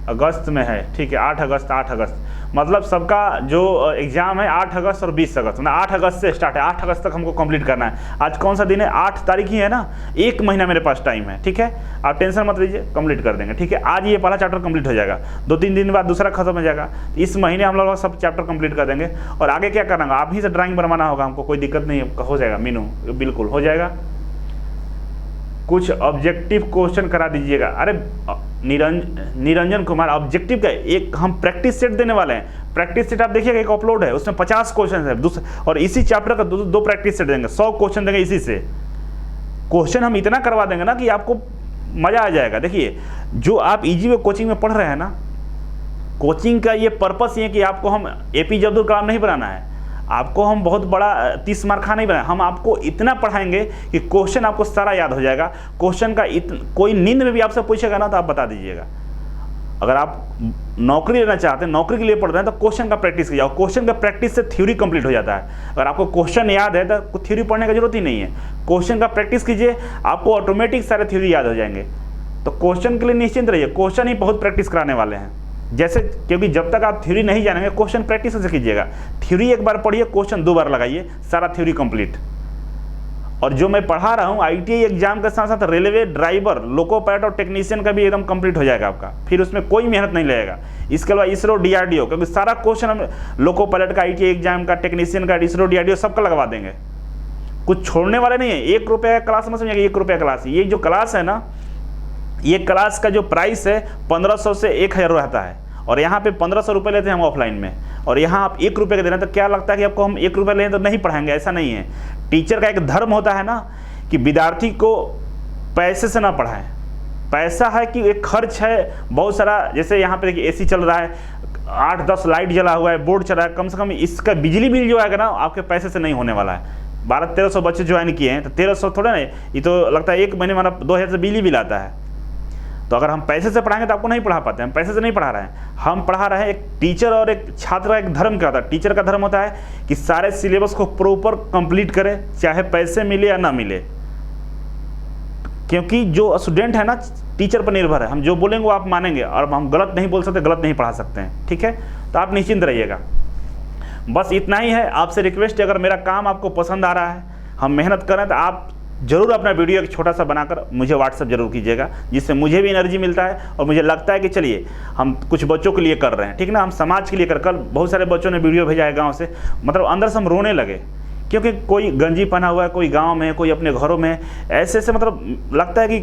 अगस्त में है, ठीक है, 8 अगस्त मतलब सबका जो एग्ज़ाम है 8 अगस्त और 20 अगस्त, मतलब 8 अगस्त से स्टार्ट है। 8 अगस्त तक हमको कंप्लीट करना है। आज कौन सा दिन है, 8 तारीख ही है ना, 1 महीना मेरे पास टाइम है, ठीक है। आप टेंशन मत लीजिए, कंप्लीट कर देंगे, ठीक है। आज ये पहला चैप्टर कंप्लीट हो जाएगा, 2-3 दिन बाद दूसरा खत्म हो जाएगा। इस महीने हम लोग सब चैप्टर कंप्लीट कर देंगे। और आगे क्या करना होगा, आप ही से ड्राइंग बनवाना होगा हमको, कोई दिक्कत नहीं है, हो जाएगा। मीनू बिल्कुल हो जाएगा। कुछ ऑब्जेक्टिव क्वेश्चन करा दीजिएगा। अरे निरंजन कुमार, ऑब्जेक्टिव का एक हम प्रैक्टिस सेट देने वाले हैं। प्रैक्टिस सेट आप देखिएगा, एक अपलोड है, उसमें 50 क्वेश्चन है, और इसी चैप्टर का 2 प्रैक्टिस सेट देंगे, 100 क्वेश्चन देंगे। इसी से क्वेश्चन हम इतना करवा देंगे ना कि आपको मज़ा आ जाएगा। देखिए, जो आप इजी वे कोचिंग में पढ़ रहे हैं ना, कोचिंग का ये पर्पस ये है कि आपको हम APJ अब्दुल कलाम नहीं बनाना है, आपको हम बहुत बड़ा 30 मार्क का नहीं बनाए। हम आपको इतना पढ़ाएंगे कि क्वेश्चन आपको सारा याद हो जाएगा। क्वेश्चन का कोई नींद में भी आपसे पूछेगा ना तो आप बता दीजिएगा। अगर आप नौकरी लेना चाहते हैं, नौकरी के लिए पढ़ते हैं, तो क्वेश्चन का प्रैक्टिस कीजिए। क्वेश्चन का प्रैक्टिस से थ्योरी कंप्लीट हो जाता है। अगर आपको क्वेश्चन याद है तो थ्योरी पढ़ने की जरूरत ही नहीं है। क्वेश्चन का प्रैक्टिस कीजिए, आपको ऑटोमेटिक सारे थ्योरी याद हो जाएंगे। तो क्वेश्चन के लिए निश्चिंत रहिए, क्वेश्चन ही बहुत प्रैक्टिस कराने वाले हैं। जैसे क्योंकि जब तक आप थ्योरी नहीं जानेंगे, क्वेश्चन प्रैक्टिस से कीजिएगा। थ्योरी एक बार पढ़िए, क्वेश्चन 2 बार लगाइए, सारा थ्योरी कंप्लीट। और जो मैं पढ़ा रहा हूँ ITI एग्जाम के साथ साथ रेलवे ड्राइवर, लोको पायलट और टेक्नीशियन का भी एकदम कंप्लीट हो जाएगा आपका। फिर उसमें कोई मेहनत नहीं लगेगा। इसके अलावा इसरो DRDO, क्योंकि सारा क्वेश्चन हम लोको पायलट का, ITI एग्जाम का, टेक्नीशियन का, इसरो DRDO सबका लगवा देंगे। कुछ छोड़ने वाले नहीं है। 1 रुपये का क्लास मत समझिएगा, 1 रुपये क्लास। ये जो क्लास है ना, ये क्लास का जो प्राइस है 1500 से 1000 रहता है। और यहाँ पे 1500 रुपये लेते हैं हम ऑफलाइन में, और यहाँ आप 1 रुपये का दे रहे हैं। तो क्या लगता है कि आपको हम 1 रुपये लें तो नहीं पढ़ाएंगे? ऐसा नहीं है। टीचर का एक धर्म होता है ना कि विद्यार्थी को पैसे से ना पढ़ाएं। पैसा है कि एक खर्च है बहुत सारा। जैसे यहाँ पे देखिए AC चल रहा है, 8-10 लाइट जला हुआ है, बोर्ड चल रहा है। कम से कम इसका बिजली बिल जो आएगा ना, आपके पैसे से नहीं होने वाला है। 1200-1300 बच्चे ज्वाइन किए हैं, तो 1300 थोड़ा नहीं, ये तो लगता है 1 महीने में 2000 से बिजली बिल आता है। तो अगर हम पैसे से पढ़ाएंगे तो आपको नहीं पढ़ा पाते। हम पैसे से नहीं पढ़ा रहे हैं, हम पढ़ा रहे हैं एक टीचर और एक छात्र का एक धर्म क्या होता है। टीचर का धर्म होता है कि सारे सिलेबस को प्रॉपर कंप्लीट करे, चाहे पैसे मिले या ना मिले। क्योंकि जो स्टूडेंट है ना, टीचर पर निर्भर है। हम जो बोलेंगे वो आप मानेंगे, और हम गलत नहीं बोल सकते, गलत नहीं पढ़ा सकते हैं। ठीक है, तो आप निश्चिंत रहिएगा। बस इतना ही है। आपसे रिक्वेस्ट है, अगर मेरा काम आपको पसंद आ रहा है, हम मेहनत करें, तो आप जरूर अपना वीडियो एक छोटा सा बनाकर मुझे व्हाट्सएप जरूर कीजिएगा, जिससे मुझे भी एनर्जी मिलता है और मुझे लगता है कि चलिए हम कुछ बच्चों के लिए कर रहे हैं। ठीक ना, हम समाज के लिए कर। कल बहुत सारे बच्चों ने वीडियो भेजा है गांव से, मतलब अंदर से हम रोने लगे, क्योंकि कोई गंजी पहना हुआ है, कोई गांव में, कोई अपने घरों में, ऐसे ऐसे मतलब लगता है कि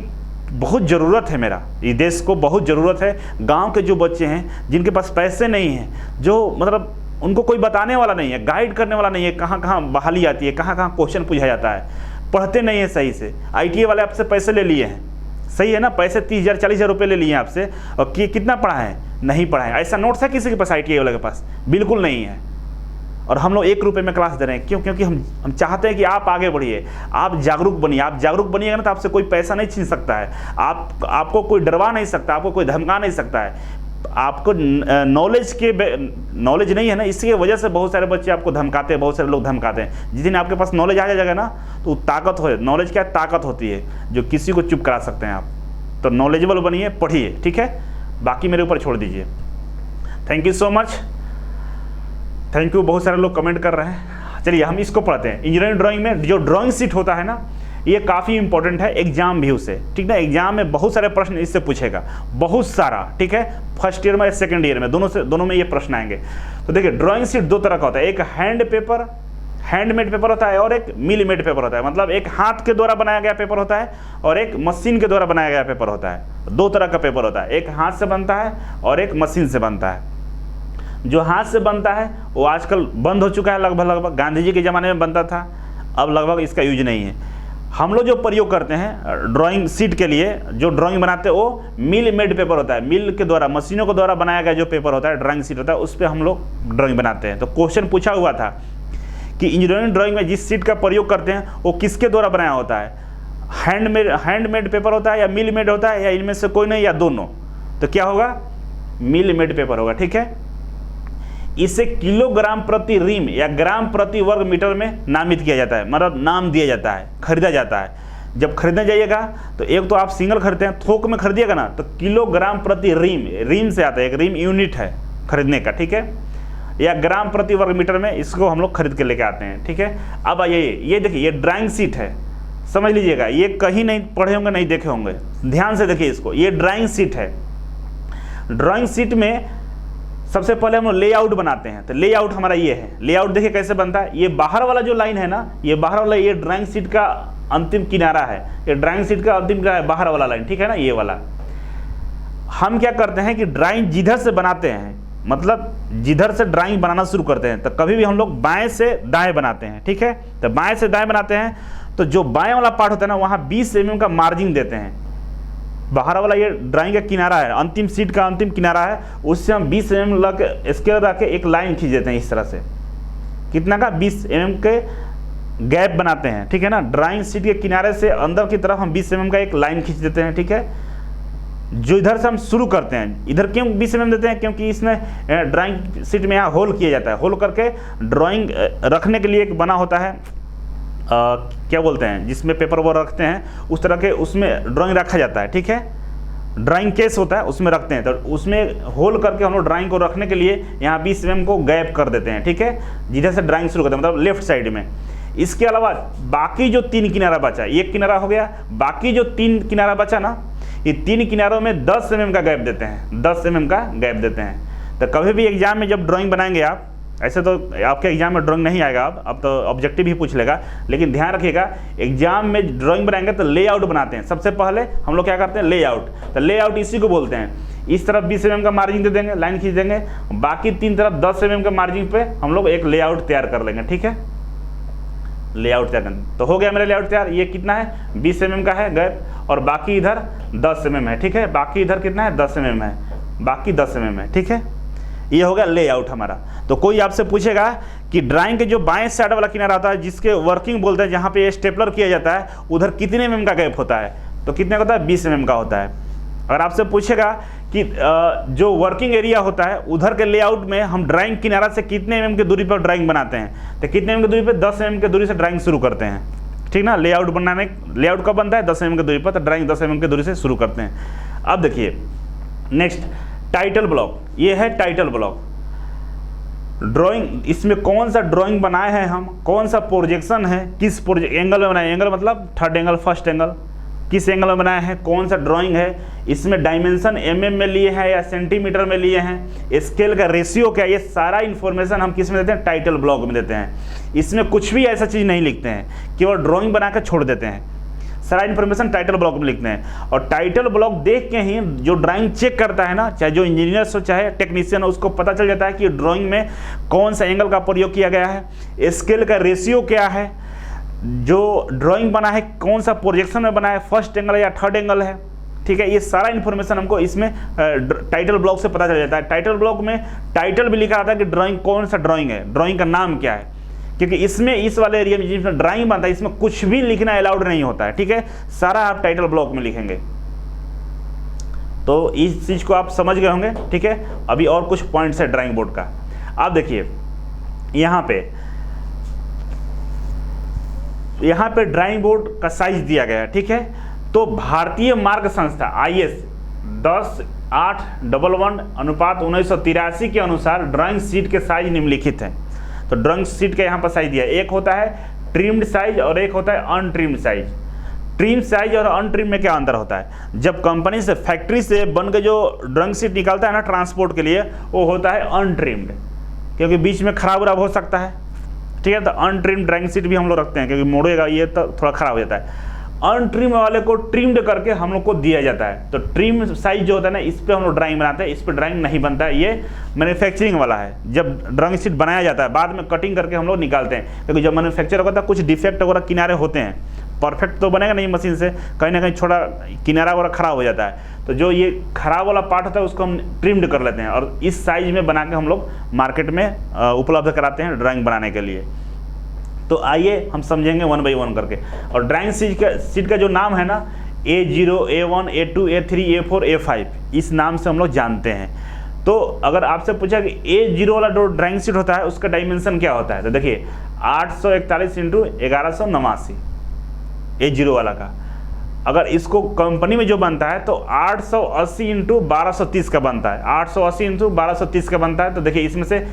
बहुत ज़रूरत है मेरा, ये देश को बहुत ज़रूरत है। गाँव के जो बच्चे हैं जिनके पास पैसे नहीं हैं, जो मतलब उनको कोई बताने वाला नहीं है, गाइड करने वाला नहीं है, कहाँ कहाँ बहाली आती है, कहाँ कहाँ क्वेश्चन पूछा जाता है, पढ़ते नहीं है सही से। ITI वाले आपसे पैसे ले लिए हैं, सही है ना, पैसे 30,000 40,000 रुपये ले लिए हैं आपसे, और कितना पढ़ा है? नहीं पढ़ा है। ऐसा नोट्स है किसी के पास ITI वाले के पास? बिल्कुल नहीं है। और हम लोग 1 रुपये में क्लास दे रहे हैं। क्यों? क्योंकि हम चाहते हैं कि आप आगे बढ़िए, आप जागरूक बनिए। आप जागरूक बनिएगा ना, तो आपसे कोई पैसा नहीं छीन सकता है, आपको कोई डरवा नहीं सकता, आपको कोई धमका नहीं सकता है। आपको नॉलेज नहीं है ना, इसकी वजह से बहुत सारे बच्चे आपको धमकाते हैं, बहुत सारे लोग धमकाते हैं। जिस दिन आपके पास नॉलेज आ जाएगा ना, तो ताकत हो। नॉलेज क्या ताकत होती है, जो किसी को चुप करा सकते हैं आप। तो नॉलेजेबल बनिए, पढ़िए। ठीक है, बाकी मेरे ऊपर छोड़ दीजिए। Thank you so much, thank you. बहुत सारे लोग कमेंट कर रहे हैं। चलिए हम इसको पढ़ते हैं। इंजीनियरिंग ड्राइंग में जो ड्राइंग शीट होता है ना, ये काफ़ी इंपॉर्टेंट है एग्जाम व्यू से। ठीक ना, एग्जाम में बहुत सारे प्रश्न इससे पूछेगा, बहुत सारा। ठीक है, फर्स्ट ईयर में, सेकंड ईयर में, दोनों में ये प्रश्न आएंगे। तो देखिए, ड्राइंग शीट 2 तरह का होता है। एक हैंडमेड पेपर होता है, और एक मिलीमेड पेपर होता है। मतलब एक हाथ के द्वारा बनाया गया पेपर होता है, और एक मशीन के द्वारा बनाया गया पेपर होता है। 2 तरह का पेपर होता है, एक हाथ से बनता है और एक मशीन से बनता है। जो हाथ से बनता है वो आजकल बंद हो चुका है लगभग। गांधी जी के ज़माने में बनता था, अब लगभग इसका यूज नहीं है। हम लोग जो प्रयोग करते हैं ड्राइंग शीट के लिए, जो ड्राइंग बनाते हैं, वो मिल मेड पेपर होता है। मिल के द्वारा, मशीनों के द्वारा बनाया गया जो पेपर होता है, ड्राइंग शीट होता है, उस पर हम लोग ड्राइंग बनाते हैं। तो क्वेश्चन पूछा हुआ था कि इंजीनियरिंग ड्राइंग में जिस शीट का प्रयोग करते हैं वो किसके द्वारा बनाया होता है? हैंडमेड पेपर होता है या मिल मेड होता है, या इनमें से कोई नहीं, या दोनों? तो क्या होगा? मिल मेड पेपर होगा। ठीक है, इसे किलोग्राम प्रति रीम या ग्राम प्रति वर्ग मीटर में नामित किया जाता है, मतलब नाम दिया जाता है, खरीदा जाता है। जब खरीदने जाइएगा तो एक तो आप सिंगल खरीदते हैं, थोक में खरीदिएगा ना, तो किलोग्राम प्रति रीम से आता है, एक रीम यूनिट है खरीदने का। ठीक है, या ग्राम प्रति वर्ग मीटर में इसको हम लोग खरीद के लेके आते हैं। ठीक है, अब आइए, ये देखिए, ये ड्राइंग शीट है, समझ लीजिएगा। ये कहीं नहीं पढ़े होंगे, नहीं देखे होंगे, ध्यान से देखिए इसको। ये ड्राइंग शीट है। ड्राइंग शीट में सबसे पहले हम लेआउट बनाते हैं। तो लेआउट हमारा ये है। लेआउट देखिए कैसे बनता है। ये बाहर वाला जो लाइन है ना, ये बाहर वाला, ये ड्राइंग शीट का अंतिम किनारा है। ये ड्राइंग शीट का अंतिम किनारा है, बाहर वाला लाइन। ठीक है ना, ये वाला। हम क्या करते हैं कि ड्राइंग जिधर से बनाते हैं, मतलब जिधर से ड्राइंग बनाना शुरू करते हैं, तो कभी भी हम लोग बाएं से दाएं बनाते हैं। ठीक है, तो बाएं से दाएं बनाते हैं, तो जो बाएं वाला पार्ट होता है ना, वहाँ 20 mm का मार्जिन देते हैं। बाहर वाला ये ड्राइंग का किनारा है, अंतिम सीट का अंतिम किनारा है, उससे हम 20 mm लग स्केल रख के एक लाइन खींच देते हैं इस तरह से। कितना का? 20 mm के गैप बनाते हैं। ठीक है ना, ड्राइंग शीट के किनारे से अंदर की तरफ हम 20 mm का एक लाइन खींच देते हैं। ठीक है, जो इधर से हम शुरू करते हैं, इधर क्यों 20 mm देते हैं, क्योंकि इसमें ड्राइंग शीट में यहाँ होल किया जाता है, होल करके ड्राइंग रखने के लिए एक बना होता है, क्या बोलते हैं, जिसमें पेपर वो रखते हैं उस तरह के, उसमें ड्राइंग रखा जाता है, ठीक है, ड्राइंग केस होता है उसमें रखते हैं। तो उसमें होल करके हम लोग ड्राइंग को रखने के लिए यहाँ 20 mm को गैप कर देते हैं, ठीक है, जिधर से ड्राइंग शुरू करते हैं, मतलब लेफ्ट साइड में। इसके अलावा बाकी जो 3 किनारा बचा, एक किनारा हो गया, बाकी जो 3 किनारा बचा ना, ये 3 किनारों में 10 mm का गैप देते हैं, 10 mm का गैप देते हैं। तो कभी भी एग्जाम में जब ड्राइंग बनाएंगे आप, ऐसे तो आपके एग्जाम में ड्राइंग नहीं आएगा, अब तो ऑब्जेक्टिव ही पूछ लेगा, लेकिन ध्यान रखिएगा एग्जाम में ड्राइंग बनाएंगे तो लेआउट बनाते हैं। सबसे पहले हम लोग क्या करते हैं, लेआउट। तो लेआउट इसी को बोलते हैं। इस तरफ 20 mm का मार्जिन दे देंगे, लाइन खींच देंगे, बाकी 3 तरफ 10 mm का मार्जिन पे हम लोग एक लेआउट तैयार कर लेंगे, ठीक है, लेआउट तैयार करना। तो हो गया मेरा लेआउट तैयार। ये कितना है, 20 mm का है गैप, और बाकी इधर 10 mm है, ठीक है, बाकी इधर कितना है, 10 mm है, बाकी 10 mm है, ठीक है। ये हो गया लेआउट हमारा। तो कोई आपसे पूछेगा कि ड्राइंग के जो बाएं साइड वाला किनारा होता है, जिसके वर्किंग बोलते हैं, जहाँ पे स्टेपलर किया जाता है, उधर कितने mm का गैप होता है, तो कितने का होता है, 20 mm का होता है। अगर आपसे पूछेगा कि जो वर्किंग एरिया होता है उधर के लेआउट में हम ड्राइंग किनारा से कितने mm की दूरी पर ड्राइंग बनाते हैं, तो कितने mm की दूरी पर, 10 mm की दूरी से ड्राइंग शुरू करते हैं, ठीक ना। लेआउट बनाने, लेआउट कब बनता है, 10 mm की दूरी पर, तो ड्राइंग 10 mm की दूरी से शुरू करते हैं। अब देखिए नेक्स्ट, टाइटल ब्लॉक। ये है टाइटल ब्लॉक ड्राइंग। इसमें कौन सा ड्राइंग बनाए हैं हम, कौन सा प्रोजेक्शन है, किस एंगल में बनाए, एंगल मतलब थर्ड एंगल, फर्स्ट एंगल, किस एंगल में बनाया है, कौन सा ड्राइंग है, इसमें डायमेंशन mm में लिए हैं या सेंटीमीटर में लिए हैं, स्केल का रेशियो क्या है, ये सारा इन्फॉर्मेशन हम किस में देते हैं, टाइटल ब्लॉक में देते हैं। इसमें कुछ भी ऐसा चीज़ नहीं लिखते हैं, केवल ड्राइंग बना कर छोड़ देते हैं, सारा इन्फॉर्मेशन टाइटल ब्लॉक में लिखते हैं। और टाइटल ब्लॉक देख के ही जो ड्राइंग चेक करता है ना, चाहे जो इंजीनियर हो चाहे टेक्नीशियन हो, उसको पता चल जाता है कि ड्राइंग में कौन सा एंगल का प्रयोग किया गया है, स्केल का रेशियो क्या है, जो ड्राइंग बना है कौन सा प्रोजेक्शन में बना है, फर्स्ट एंगल या थर्ड एंगल है, ठीक है। ये सारा इन्फॉर्मेशन हमको इसमें टाइटल ब्लॉक से पता चल जाता है। टाइटल ब्लॉक में टाइटल भी लिखा आता है कि ड्राइंग कौन सा ड्राइंग है, ड्राइंग का नाम क्या है, क्योंकि इसमें इस वाले एरिया में जिसमें ड्राइंग बनता है इसमें कुछ भी लिखना अलाउड नहीं होता है, ठीक है, सारा आप टाइटल ब्लॉक में लिखेंगे। तो इस चीज को आप समझ गए होंगे, ठीक है। अभी और कुछ पॉइंट्स है ड्राइंग बोर्ड का। आप देखिए यहाँ पे ड्राइंग बोर्ड का साइज दिया गया है, ठीक है। तो भारतीय मार्ग संस्था IS 10/8/11/1983 के अनुसार ड्राइंग शीट के साइज निम्नलिखित हैं। तो ड्राइंग शीट का यहाँ पर साइज दिया है, एक होता है ट्रिम्ड साइज और एक होता है अनट्रिम्ड साइज। ट्रिम साइज और अनट्रिम में क्या अंतर होता है, जब कंपनी से फैक्ट्री से बन के जो ड्राइंग शीट निकलता है ना ट्रांसपोर्ट के लिए, वो होता है अनट्रिम्ड, क्योंकि बीच में खराब उराब हो सकता है, ठीक है। तो अनट्रिम्ड ड्राइंग शीट भी हम लोग रखते हैं, क्योंकि मोड़ेगा ये तो थोड़ा खराब हो जाता है। अनट्रिम वाले को ट्रिम्ड करके हम लोग को दिया जाता है। तो ट्रिम साइज जो होता है ना, इस पे हम लोग ड्राइंग बनाते हैं, इस पे ड्राइंग नहीं बनता है, ये मैन्युफैक्चरिंग वाला है। जब ड्राइंग शीट बनाया जाता है बाद में कटिंग करके हम लोग निकालते हैं, क्योंकि जब मैन्युफैक्चर होता है कुछ डिफेक्ट वगैरह किनारे होते हैं, परफेक्ट तो बनेगा नहीं मशीन से, कहीं ना कहीं छोटा किनारा वगैरह खराब हो जाता है। तो जो ये खराब वाला पार्ट होता है उसको हम ट्रिम्ड कर लेते हैं और इस साइज में बना के हम लोग मार्केट में उपलब्ध कराते हैं ड्राइंग बनाने के लिए। तो आइए हम समझेंगे 1 by 1 करके। और ड्राइंग शीट का जो नाम है ना, A0, A1, A2, A3, A4, A5, इस नाम से हम लोग जानते हैं। तो अगर आपसे पूछा कि A0 वाला जो ड्राइंग शीट होता है उसका डायमेंशन क्या होता है, तो देखिए 841 × 1189 A0 वाला का। अगर इसको कंपनी में जो बनता है तो 880 × 1230 का बनता है, 880 × 1230 का बनता है। तो देखिए इसमें से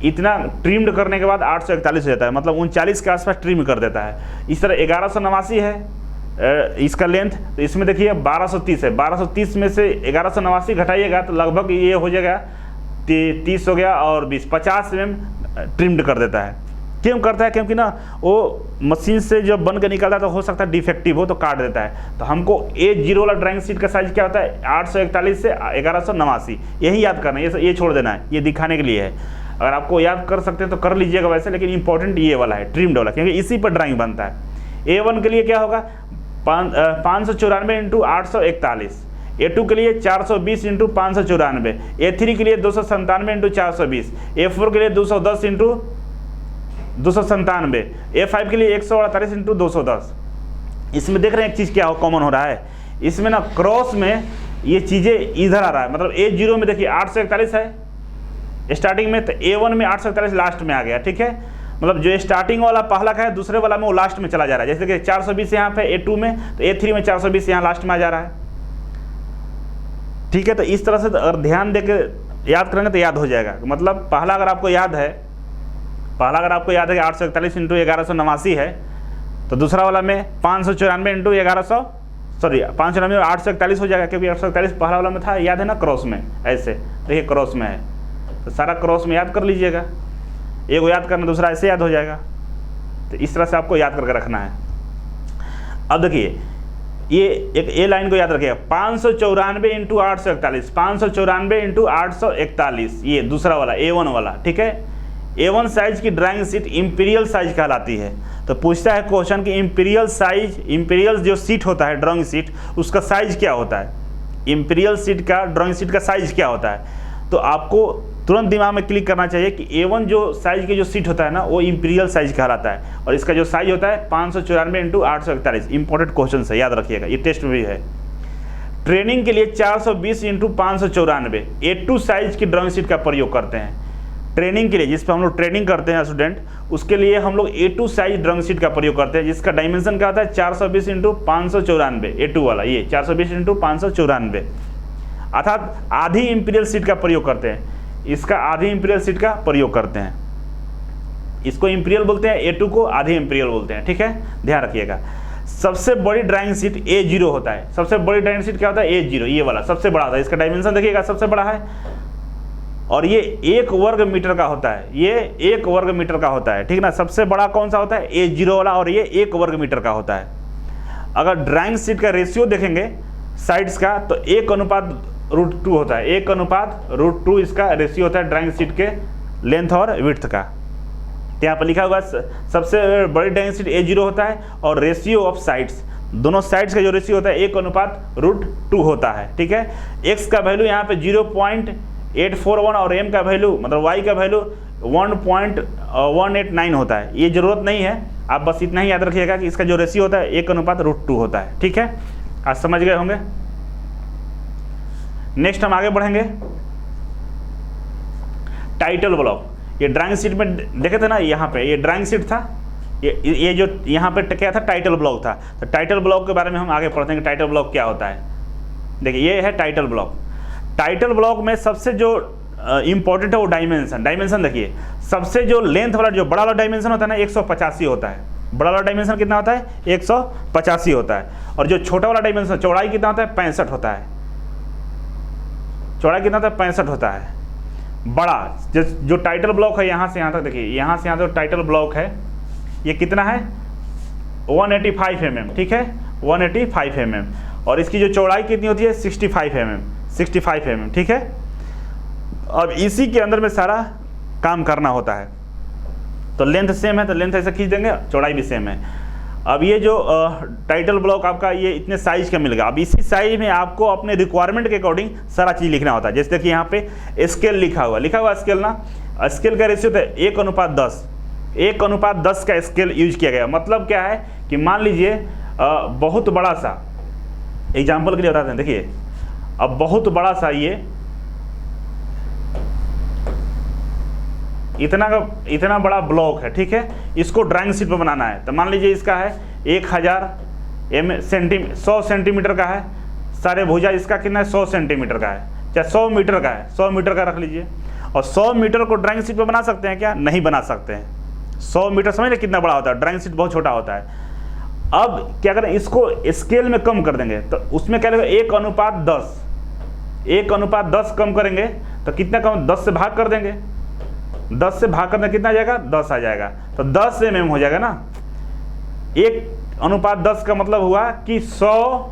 इतना ट्रिम्ड करने के बाद 841 हो जाता है, मतलब 39 के आसपास ट्रिम कर देता है। इस तरह 1189 है इसका लेंथ, तो इसमें देखिए 1230 है, 1230 में से 1189 घटाइएगा तो लगभग ये हो जाएगा 30 हो गया और 20, 50 mm ट्रिम्ड कर देता है। क्यों करता है, क्योंकि ना वो मशीन से जब बन के निकलता है तो हो सकता है डिफेक्टिव हो तो काट देता है। तो हमको A0 वाला ड्राइंग शीट का साइज क्या होता है, 841 से 1189, यही याद करना है, ये छोड़ देना है, ये दिखाने के लिए है। अगर आपको याद कर सकते हैं तो कर लीजिएगा वैसे, लेकिन इंपॉर्टेंट ये वाला है ट्रिम्ड वाला, क्योंकि इसी पर ड्राइंग बनता है। A1 के लिए क्या होगा 594 × 841, A2 के लिए 420 × 594, A3 के लिए 297 × 420, A4 के लिए 210 × 297, A5 के लिए 148 × 210। इसमें देख रहे हैं एक चीज़ क्या कॉमन हो रहा है, इसमें ना क्रॉस में ये चीज़ें इधर आ रहा है, मतलब A0 में देखिए 841 है स्टार्टिंग में, तो A1 में 841 लास्ट में आ गया, ठीक है। मतलब जो स्टार्टिंग वाला पहला का है दूसरे वाला में वो लास्ट में चला जा रहा है। जैसे कि 420 यहाँ पे A2 में, तो A3 में 420 यहाँ लास्ट में आ जा रहा है, ठीक है। तो इस तरह से अगर ध्यान दे के याद करेंगे तो याद हो जाएगा। मतलब पहला अगर आपको याद है कि 841 इंटू 1189 है, तो दूसरा वाला में 594 इंटू 1100 सॉरी 594 841 हो जाएगा, क्योंकि 841 पहला वाला में था, याद है ना, क्रॉस में। ऐसे देखिए क्रॉस में है, तो सारा क्रॉस में याद कर लीजिएगा। एक को याद करना, दूसरा ऐसे याद हो जाएगा। तो इस तरह से आपको याद करके रखना है। अब देखिए ये एक ए लाइन को याद रखिएगा, 594 इंटू 841, 594 इंटू 841, ये दूसरा वाला A1 वाला, ठीक है। A1 साइज की ड्राइंग शीट इंपीरियल साइज कहलाती है। तो पूछता है क्वेश्चन कि इंपीरियल जो सीट होता है ड्राइंग शीट, उसका साइज क्या होता है, इंपीरियल सीट का ड्राइंग शीट का साइज क्या होता है। तो आपको तुरंत दिमाग में क्लिक करना चाहिए कि A1 जो साइज की जो सीट होता है ना, वो इंपीरियल साइज कहलाता है, और इसका जो साइज होता है 594 इंटू 841। इंपॉर्टेंट क्वेश्चन है, याद रखिएगा, ये टेस्ट में भी है। ट्रेनिंग के लिए 420 इंटू 594 A2 साइज की ड्राइंग शीट का प्रयोग करते हैं। ट्रेनिंग के लिए, जिस पर हम लोग ट्रेनिंग करते हैं स्टूडेंट, उसके लिए हम लोग A2 साइज ड्राइंग शीट का प्रयोग करते हैं, जिसका डायमेंशन क्या होता है 420 इंटू 594, A2 वाला ये 420 इंटू 594, अर्थात आधी इंपीरियल सीट का प्रयोग करते हैं। इसका आधी इंपीरियल सीट का प्रयोग करते हैं, इसको इंपीरियल बोलते हैं, A2 को आधी इंपीरियल बोलते हैं, ठीक है, ध्यान रखिएगा। सबसे बड़ी ड्राइंग शीट A0 होता है। सबसे बड़ी ड्राइंग शीट क्या होता है A0, ये वाला सबसे बड़ा होता है। इसका डायमेंशन देखिएगा सबसे बड़ा है, और ये 1 वर्ग मीटर का होता है, ये 1 वर्ग मीटर का होता है, ठीक ना। सबसे बड़ा कौन सा होता है A0 वाला, और ये 1 वर्ग मीटर का होता है। अगर ड्राइंग शीट का रेशियो देखेंगे साइड्स का, तो 1:√2 होता है, 1:√2 इसका रेशियो होता है ड्राइंग शीट के लेंथ और विड्थ का। तो यहाँ पर लिखा हुआ सबसे बड़ी ड्राइंग शीट A0 होता है, और रेशियो ऑफ साइड्स, दोनों साइड्स का जो रेशियो होता है 1:√2 होता है, ठीक है। x का वैल्यू यहाँ पे 0.841 और m का वैल्यू मतलब y का वैल्यू 1.189 होता है। ये जरूरत नहीं है, आप बस इतना ही याद रखिएगा कि इसका जो रेशियो होता है 1:√2 होता है, ठीक है। आज समझ गए होंगे। नेक्स्ट हम आगे बढ़ेंगे, टाइटल ब्लॉक। ये ड्राइंग शीट में देखे थे ना, यहाँ पे ये ड्राइंग शीट था, ये जो यहाँ पे क्या था टाइटल ब्लॉक था। तो टाइटल ब्लॉक के बारे में हम आगे पढ़ते हैं कि टाइटल ब्लॉक क्या होता है। देखिए ये है टाइटल ब्लॉक। टाइटल ब्लॉक में सबसे जो इंपॉर्टेंट है वो डायमेंशन देखिए, सबसे जो लेंथ वाला जो बड़ा वाला डायमेंशन होता है ना 185 होता है। बड़ा वाला डायमेंशन कितना होता है 185 होता है, और जो छोटा वाला डायमेंशन चौड़ाई कितना होता है 65 होता है। चौड़ाई कितना होता है 65 होता है। बड़ा जो टाइटल ब्लॉक है यहाँ से यहाँ तक, देखिए यहाँ से यहाँ तक टाइटल ब्लॉक है, ये कितना है 185 mm, ठीक है 185 mm, और इसकी जो चौड़ाई कितनी होती है 65 mm, ठीक है। अब इसी के अंदर में सारा काम करना होता है। तो लेंथ सेम है तो लेंथ ऐसे खींच देंगे, चौड़ाई भी सेम है। अब ये जो टाइटल ब्लॉक आपका ये इतने साइज का मिलेगा। अब इसी साइज में आपको अपने रिक्वायरमेंट के अकॉर्डिंग सारा चीज़ लिखना होता है। जैसे कि यहाँ पे स्केल लिखा हुआ स्केल ना, स्केल का रेशियो था 1:10, 1:10 का स्केल यूज किया गया। मतलब क्या है कि मान लीजिए बहुत बड़ा सा एग्जाम्पल के लिए बताते हैं। देखिए अब बहुत बड़ा सा ये इतना बड़ा ब्लॉक है, ठीक है, इसको ड्राइंग शीट पर बनाना है। तो मान लीजिए इसका है 100 सेंटीमीटर का है, सारे भुजा इसका कितना है 100 सेंटीमीटर का है, चाहे 100 मीटर का है, 100 मीटर का रख लीजिए। और 100 मीटर को ड्राइंग शीट पर बना सकते हैं क्या? नहीं बना सकते हैं। 100 मीटर समझ रहे कितना बड़ा होता है, ड्राइंग शीट बहुत छोटा होता है। अब क्या करें, इसको स्केल में कम कर देंगे, तो उसमें क्या लगेगा 1:10, 1:10 कम करेंगे तो कितना कम, 10 से भाग कर देंगे, 10 से भाग करने कितना आ जाएगा 10 आ जाएगा, तो 10 mm हो जाएगा ना। 1:10 का मतलब हुआ कि 100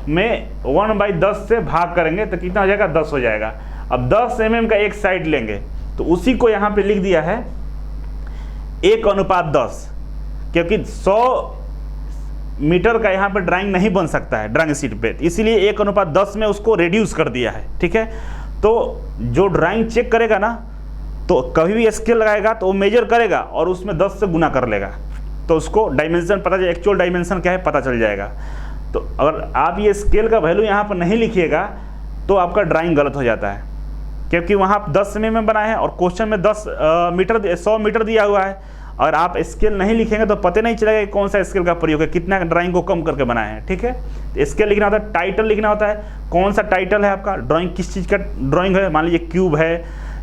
में 1/10 से भाग करेंगे तो कितना हो जाएगा 10 हो जाएगा। अब 10 mm का एक साइड लेंगे तो उसी को यहाँ पे लिख दिया है 1:10, क्योंकि 100 मीटर का यहाँ पे ड्राइंग नहीं बन सकता है ड्राइंग शीट पे, इसीलिए 1:10 में उसको रिड्यूस कर दिया है, ठीक है। तो जो ड्राइंग चेक करेगा ना, तो कभी भी स्केल लगाएगा तो वो मेजर करेगा और उसमें 10 से गुना कर लेगा, तो उसको डायमेंशन पता चल, एक्चुअल डायमेंशन क्या है पता चल जाएगा। तो अगर आप ये स्केल का वैल्यू यहाँ पर नहीं लिखिएगा तो आपका ड्राइंग गलत हो जाता है, क्योंकि वहाँ आप 10 सेमी में बनाए हैं और क्वेश्चन में 100 मीटर दिया हुआ है। और आप स्केल नहीं लिखेंगे तो पता नहीं चलेगा कि कौन सा स्केल का प्रयोग है, कितना ड्राइंग को कम करके बनाए हैं। ठीक है, तो स्केल लिखना होता है, टाइटल लिखना होता है, कौन सा टाइटल है आपका, ड्राइंग किस चीज़ का ड्राइंग है, मान लीजिए क्यूब है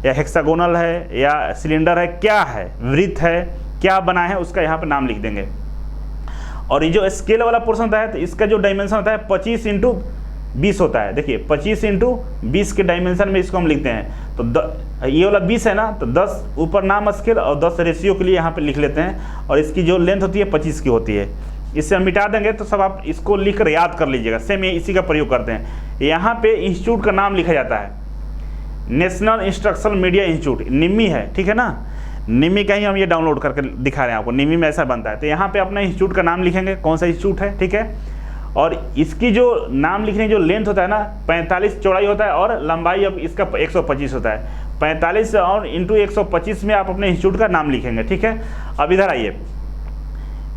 या हेक्सागोनल है या सिलेंडर है, क्या है, वृत्त है, क्या बना है, उसका यहाँ पर नाम लिख देंगे। और ये जो स्केल वाला पोर्शन होता है तो इसका जो डायमेंशन होता है 25x20 होता है। देखिए 25x20 के डायमेंशन में इसको हम लिखते हैं। तो ये वाला 20 है ना, तो 10 ऊपर नाम स्केल और 10 रेशियो के लिए यहाँ पे लिख लेते हैं, और इसकी जो लेंथ होती है 25 की होती है। इससे हम मिटा देंगे तो सब आप इसको लिख कर याद कर लीजिएगा। सेम ये इसी का प्रयोग करते हैं। यहाँ पे इंस्टीट्यूट का नाम लिखा जाता है, नेशनल इंस्ट्रक्शनल मीडिया इंस्टीट्यूट, निम्मी है। ठीक है ना, निम्मी का ही हम ये डाउनलोड करके दिखा रहे हैं आपको, निम्मी में ऐसा बनता है। तो यहाँ पे अपना इंस्टीट्यूट का नाम लिखेंगे, कौन सा इंस्टीट्यूट है। ठीक है, और इसकी जो नाम लिखने की जो लेंथ होता है ना 45 चौड़ाई होता है, और लंबाई अब इसका 125 होता है। 45 और इंटू 125 में आप अपने इंस्टीट्यूट का नाम लिखेंगे। ठीक है, अब इधर आइए,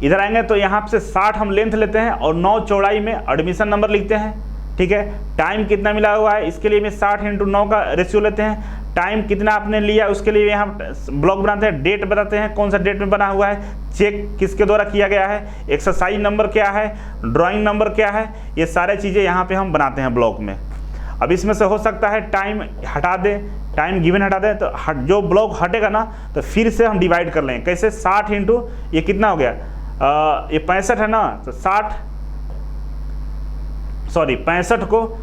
इधर आएंगे तो यहाँ से 60 हम लेंथ लेते हैं और 9 चौड़ाई में एडमिशन नंबर लिखते हैं। ठीक है, टाइम कितना मिला हुआ है इसके लिए में 60 × 9 का रेशियो लेते हैं। टाइम कितना आपने लिया उसके लिए यहाँ ब्लॉक बनाते हैं, डेट बताते हैं कौन सा डेट में बना हुआ है, चेक किसके द्वारा किया गया है, एक्सरसाइज नंबर क्या है, ड्राइंग नंबर क्या है, ये सारे चीज़ें यहाँ पे हम बनाते हैं ब्लॉक में। अब इसमें से हो सकता है टाइम हटा दें, टाइम गिवन हटा दें, तो जो ब्लॉक हटेगा ना तो फिर से हम डिवाइड कर लेंगे। कैसे, 60 इंटू ये कितना हो गया, ये 65 है ना, तो 65 को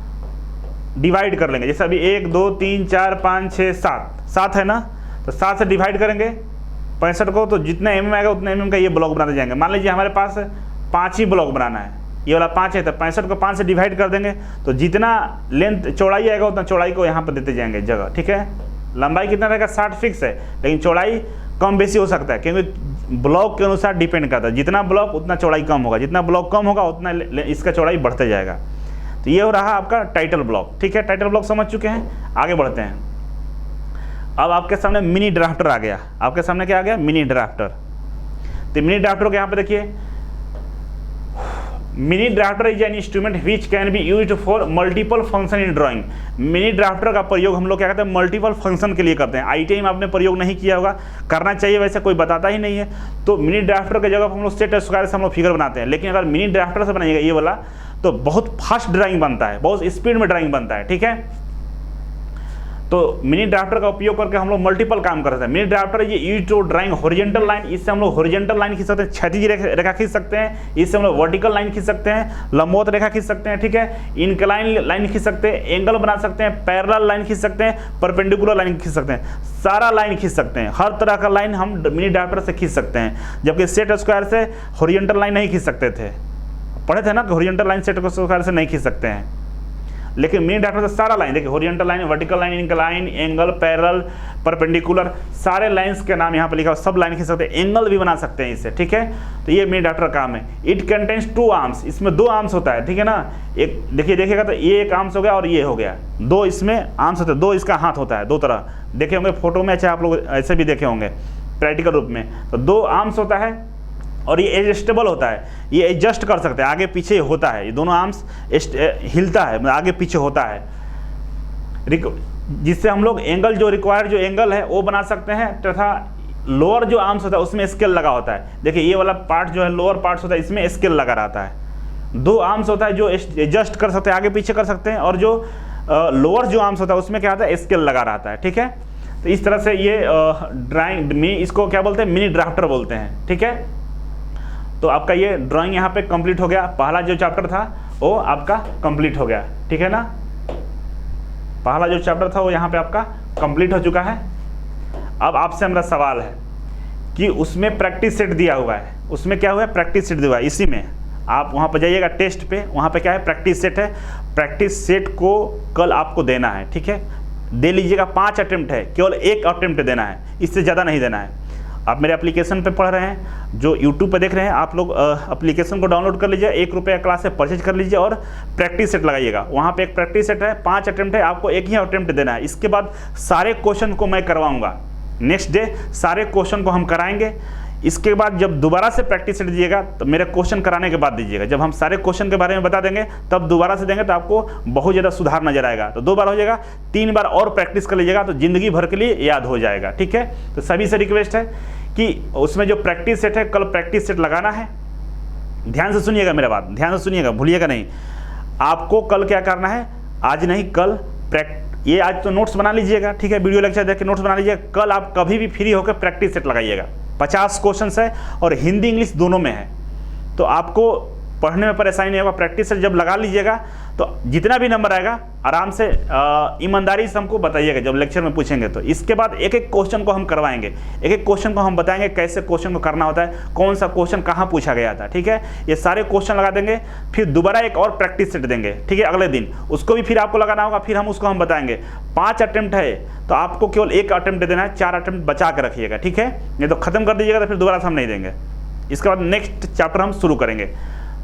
डिवाइड कर लेंगे। जैसे अभी 1 2 3 4 5 6 7 है ना, तो 7 से डिवाइड करेंगे 65 को, तो जितना mm आएगा उतना mm का ये ब्लॉक बनाते जाएंगे। मान लीजिए हमारे पास 5 ही ब्लॉक बनाना है, ये वाला 5 है, तो 65 को 5 से डिवाइड कर देंगे, तो जितना लेंथ चौड़ाई आएगा उतना चौड़ाई को यहाँ पर देते जाएंगे जगह। ठीक है, लंबाई कितना रहेगा 60 फिक्स है, लेकिन चौड़ाई कम बेसी हो सकता है, क्योंकि ब्लॉक के अनुसार डिपेंड करता है। जितना ब्लॉक उतना चौड़ाई कम होगा, जितना ब्लॉक कम होगा उतना इसका चौड़ाई बढ़ते जाएगा। तो ये हो रहा आपका टाइटल ब्लॉक। ठीक है, टाइटल ब्लॉक समझ चुके हैं, आगे बढ़ते हैं। अब आपके सामने मिनी ड्राफ्टर आ गया। आपके सामने क्या आ गया, मिनी ड्राफ्टर। तो मिनी ड्राफ्टर को यहाँ पे देखिए, mini drafter is an instrument which can be used for multiple function in drawing. Mini drafter का प्रयोग हम लोग क्या कहते हैं, मल्टीपल फंक्शन के लिए करते हैं। ITI में आपने प्रयोग नहीं किया होगा, करना चाहिए, वैसे कोई बताता ही नहीं है। तो मिनी ड्राफ्टर की जगह हम लोग सेट स्क्वायर से हम लोग फिगर बनाते हैं, लेकिन अगर मिनी ड्राफ्टर से बनाइएगा ये वाला तो बहुत फास्ट ड्राइंग बनता है, बहुत स्पीड में ड्राइंग बनता है। ठीक है, तो मिनी ड्राफ्टर का उपयोग करके हम लोग मल्टीपल काम कर सकते हैं। मिनी ड्राफ्टर ये use to drawing horizontal line, इससे हम लोग हॉरिजॉन्टल लाइन खींच सकते हैं, क्षैतिज रेखा खींच सकते हैं, इससे हम लोग वर्टिकल लाइन खींच सकते हैं, लंबवत रेखा खींच सकते हैं। ठीक है, इंक्लाइन लाइन खींच सकते हैं, एंगल बना सकते हैं, पैरेलल लाइन खींच सकते हैं, परपेंडिकुलर लाइन खींच सकते हैं, सारा लाइन खींच सकते हैं। हर तरह का लाइन हम मिनी ड्राफ्टर से खींच सकते हैं, जबकि सेट स्क्वायर से हॉरिजॉन्टल लाइन नहीं खींच सकते थे। पढ़े थे ना कि हॉरिजॉन्टल लाइन सेट स्क्वायर से नहीं खींच सकते हैं, लेकिन मिनी ड्राफ्टर से सारा लाइन, देखिए horizontal line, vertical line, incline, angle, parallel, perpendicular, सारे लाइंस के नाम यहाँ पे लिखा हुआ, सब लाइन खींच सकते हैं, एंगल भी बना सकते हैं इससे। ठीक है, तो ये मिनी ड्राफ्टर का काम है। इट कंटेन्स 2 आर्म्स, इसमें 2 आर्म्स होता है। ठीक है ना, एक देखिएगा तो ये एक आर्म्स हो गया और ये हो गया, 2 इसमें आर्म्स होते हैं, 2 इसका हाथ होता है, 2 तरह देखे होंगे फोटो में, अच्छा आप लोग ऐसे भी देखे होंगे प्रैक्टिकल रूप में। तो 2 आर्म्स होता है और ये एडजस्टेबल होता है, ये एडजस्ट कर सकते हैं, आगे पीछे होता है, ये दोनों आर्म्स हिलता है, आगे पीछे होता है, जिससे हम लोग एंगल जो रिक्वायर्ड जो एंगल है वो बना सकते हैं। तथा लोअर जो आर्म्स होता है उसमें स्केल लगा होता है। देखिए ये वाला पार्ट जो है लोअर पार्ट्स होता है, इसमें स्केल लगा रहता है। 2 आर्म्स होता है जो एडजस्ट कर सकते हैं, आगे पीछे कर सकते हैं, और जो लोअर जो आर्म्स होता है उसमें क्या होता है, स्केल लगा रहता है। ठीक है, तो इस तरह से ये ड्राइंग इसको क्या बोलते हैं, मिनी ड्राफ्टर बोलते हैं। ठीक है, तो आपका ये ड्राइंग यहाँ पे कंप्लीट हो गया। पहला जो चैप्टर था वो आपका कंप्लीट हो गया। ठीक है ना, पहला जो चैप्टर था वो यहाँ पे आपका कंप्लीट हो चुका है। अब आपसे मेरा सवाल है कि उसमें प्रैक्टिस सेट दिया हुआ है, उसमें क्या हुआ है, प्रैक्टिस सेट दिया हुआ है। इसी में आप वहाँ पर जाइएगा टेस्ट पे, वहाँ पे क्या है, प्रैक्टिस सेट है। प्रैक्टिस सेट को कल आपको देना है। ठीक है, दे लीजिएगा, 5 अटेम्प्ट है, केवल 1 अटेम्प्ट देना है, इससे ज़्यादा नहीं देना है। आप मेरे एप्लीकेशन पे पढ़ रहे हैं, जो यूट्यूब पे देख रहे हैं, आप लोग एप्लीकेशन को डाउनलोड कर लीजिए, 1 रुपये क्लास से परचेज कर लीजिए और प्रैक्टिस सेट लगाइएगा। वहाँ पे एक प्रैक्टिस सेट है, 5 अटेम्प्ट है, आपको 1 ही अटेम्प्ट देना है। इसके बाद सारे क्वेश्चन को मैं करवाऊँगा, नेक्स्ट डे सारे क्वेश्चन को हम कराएंगे। इसके बाद जब दोबारा से प्रैक्टिस सेट दीजिएगा तो मेरे क्वेश्चन कराने के बाद दीजिएगा। जब हम सारे क्वेश्चन के बारे में बता देंगे तब दोबारा से देंगे तो आपको बहुत ज़्यादा सुधार नजर आएगा। तो 2 बार हो जाएगा, 3 बार और प्रैक्टिस कर लीजिएगा तो ज़िंदगी भर के लिए याद हो जाएगा। ठीक है, तो सभी से रिक्वेस्ट है कि उसमें जो प्रैक्टिस सेट है कल प्रैक्टिस सेट लगाना है। ध्यान से सुनिएगा मेरा बात, ध्यान से सुनिएगा, भूलिएगा नहीं। आपको कल क्या करना है, आज नहीं कल ये आज तो नोट्स बना लीजिएगा। ठीक है, वीडियो लेक्चर देख के नोट्स बना लीजिएगा। कल आप कभी भी फ्री होकर प्रैक्टिस सेट लगाइएगा। 50 क्वेश्चन है और हिंदी इंग्लिश दोनों में है, तो आपको पढ़ने में परेशानी नहीं होगा। प्रैक्टिस सेट जब लगा लीजिएगा तो जितना भी नंबर आएगा आराम से ईमानदारी से हमको बताइएगा जब लेक्चर में पूछेंगे तो। इसके बाद एक एक क्वेश्चन को हम करवाएंगे, एक एक क्वेश्चन को हम बताएंगे कैसे क्वेश्चन को करना होता है, कौन सा क्वेश्चन कहाँ पूछा गया था। ठीक है, ये सारे क्वेश्चन लगा देंगे, फिर दोबारा एक और प्रैक्टिस सेट देंगे। ठीक है, अगले दिन उसको भी फिर आपको लगाना होगा, फिर हम बताएंगे। 5 अटेम्प्ट है तो आपको केवल 1 अटेम्प्ट देना है, 4 अटेम्प्ट बचा के रखिएगा। ठीक है, नहीं तो खत्म कर दीजिएगा तो फिर दोबारा से हम नहीं देंगे। इसके बाद नेक्स्ट चैप्टर हम शुरू करेंगे।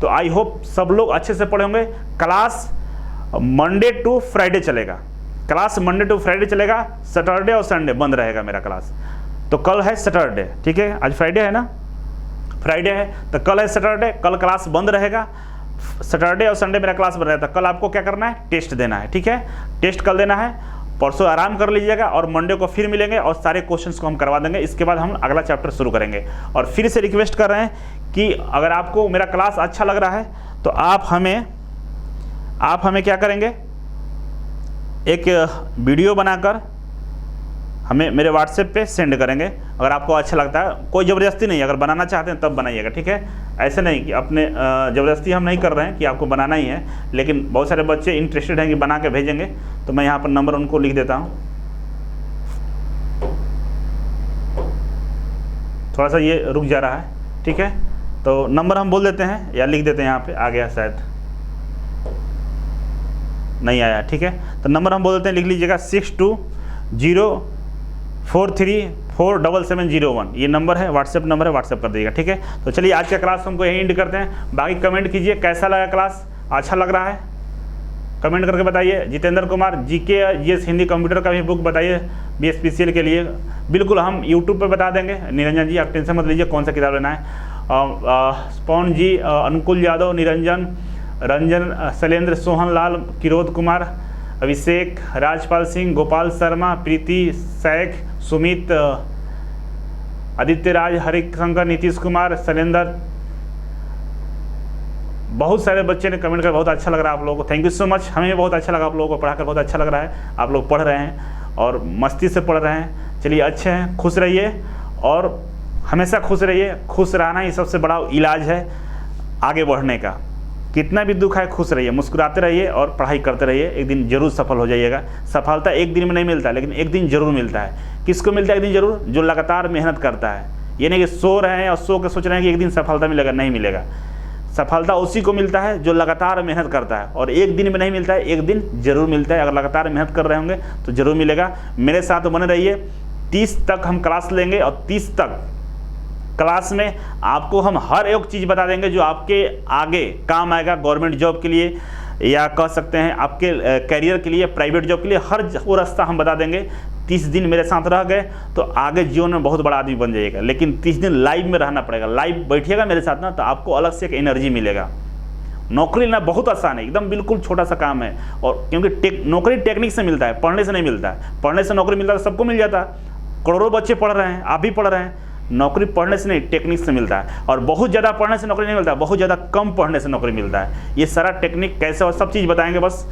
तो आई होप सब लोग अच्छे से पढ़े होंगे। क्लास मंडे टू फ्राइडे चलेगा, क्लास मंडे टू फ्राइडे चलेगा, सैटरडे और संडे बंद रहेगा मेरा क्लास। तो कल है सैटरडे, ठीक है, आज फ्राइडे है ना, फ्राइडे है तो कल है सैटरडे, कल क्लास बंद रहेगा। सैटरडे और संडे मेरा क्लास बंद रहेगा। कल आपको क्या करना है, टेस्ट देना है। ठीक है, टेस्ट कल देना है, परसों आराम कर लीजिएगा और मंडे को फिर मिलेंगे और सारे क्वेश्चंस को हम करवा देंगे। इसके बाद हम अगला चैप्टर शुरू करेंगे। और फिर से रिक्वेस्ट कर रहे हैं कि अगर आपको मेरा क्लास अच्छा लग रहा है तो आप हमें क्या करेंगे, एक वीडियो बनाकर हमें मेरे व्हाट्सएप पे सेंड करेंगे। अगर आपको अच्छा लगता है, कोई ज़बरदस्ती नहीं, अगर बनाना चाहते हैं तब बनाइएगा। ठीक है, ऐसे नहीं कि अपने ज़बरदस्ती हम नहीं कर रहे हैं कि आपको बनाना ही है, लेकिन बहुत सारे बच्चे इंटरेस्टेड हैं कि बना के भेजेंगे, तो मैं यहाँ पर नंबर उनको लिख देता हूँ। थोड़ा सा ये रुक जा रहा है। ठीक है, तो नंबर हम बोल देते हैं या लिख देते हैं, यहाँ पे आ गया, शायद नहीं आया। ठीक है, तो नंबर हम बोल देते हैं, लिख लीजिएगा 6204347701 ये नंबर है, व्हाट्सएप नंबर है, व्हाट्सएप कर दीजिएगा। ठीक है, तो चलिए आज का क्लास हमको यहीं एंड करते हैं। बाकी कमेंट कीजिए कैसा लगा क्लास, अच्छा लग रहा है कमेंट करके बताइए। Jitendra Kumar GK GS Hindi computer का भी बुक बताइए BSPCL के लिए, बिल्कुल हम यूट्यूब पर बता देंगे। निरंजन जी आप टेंशन मत लीजिए कौन सा किताब लेना है। स्पॉन जी, अनुकुल यादव, निरंजन, रंजन, शैलेंद्र, सोहन लाल, किरोध कुमार, अभिषेक, राजपाल सिंह, गोपाल शर्मा, प्रीति, शैख, सुमित, आदित्य राज, हरिशंकर, नीतीश कुमार, शैलेंद्र, बहुत सारे बच्चे ने कमेंट कर, बहुत अच्छा लग रहा है आप लोगों को, थैंक यू सो मच। हमें भी बहुत अच्छा लगा, आप लोगों को पढ़ाकर बहुत अच्छा लग रहा है, आप लोग पढ़ रहे हैं और मस्ती से पढ़ रहे हैं। चलिए अच्छे हैं, खुश रहिए और हमेशा खुश रहिए। खुश रहना ही सबसे बड़ा इलाज है आगे बढ़ने का। कितना भी दुख है खुश रहिए, मुस्कुराते रहिए और पढ़ाई करते रहिए, एक दिन जरूर सफल हो जाइएगा। सफलता एक दिन में नहीं मिलता, लेकिन एक दिन जरूर मिलता है। किसको मिलता है एक दिन जरूर, जो लगातार मेहनत करता है। ये नहीं कि सो रहे हैं और सो के सोच रहे हैं कि एक दिन सफलता मिलेगा, नहीं मिलेगा। सफलता उसी को मिलता है जो लगातार मेहनत करता है, और एक दिन में नहीं मिलता है, एक दिन जरूर मिलता है। अगर लगातार मेहनत कर रहे होंगे तो जरूर मिलेगा। मेरे साथ बने रहिए, 30 तक हम क्लास लेंगे और 30 तक क्लास में आपको हम हर एक चीज़ बता देंगे जो आपके आगे काम आएगा, गवर्नमेंट जॉब के लिए या कह सकते हैं आपके करियर के लिए, प्राइवेट जॉब के लिए, हर वो रास्ता हम बता देंगे। 30 दिन मेरे साथ रह गए तो आगे जीवन में बहुत बड़ा आदमी बन जाइएगा, लेकिन 30 दिन लाइव में रहना पड़ेगा। लाइव बैठिएगा मेरे साथ ना तो आपको अलग से एक एनर्जी मिलेगा। नौकरी लेना बहुत आसान है, एकदम बिल्कुल छोटा सा काम है। और क्योंकि नौकरी टेक्निक से मिलता है, पढ़ने से नहीं मिलता है। पढ़ने से नौकरी मिलता है सबको मिल जाता है, करोड़ों बच्चे पढ़ रहे हैं, आप भी पढ़ रहे हैं। नौकरी पढ़ने से नहीं, टेक्निक से मिलता है। और बहुत ज़्यादा पढ़ने से नौकरी नहीं मिलता, बहुत ज़्यादा कम पढ़ने से नौकरी मिलता है। ये सारा टेक्निक कैसे और सब चीज़ बताएंगे बस।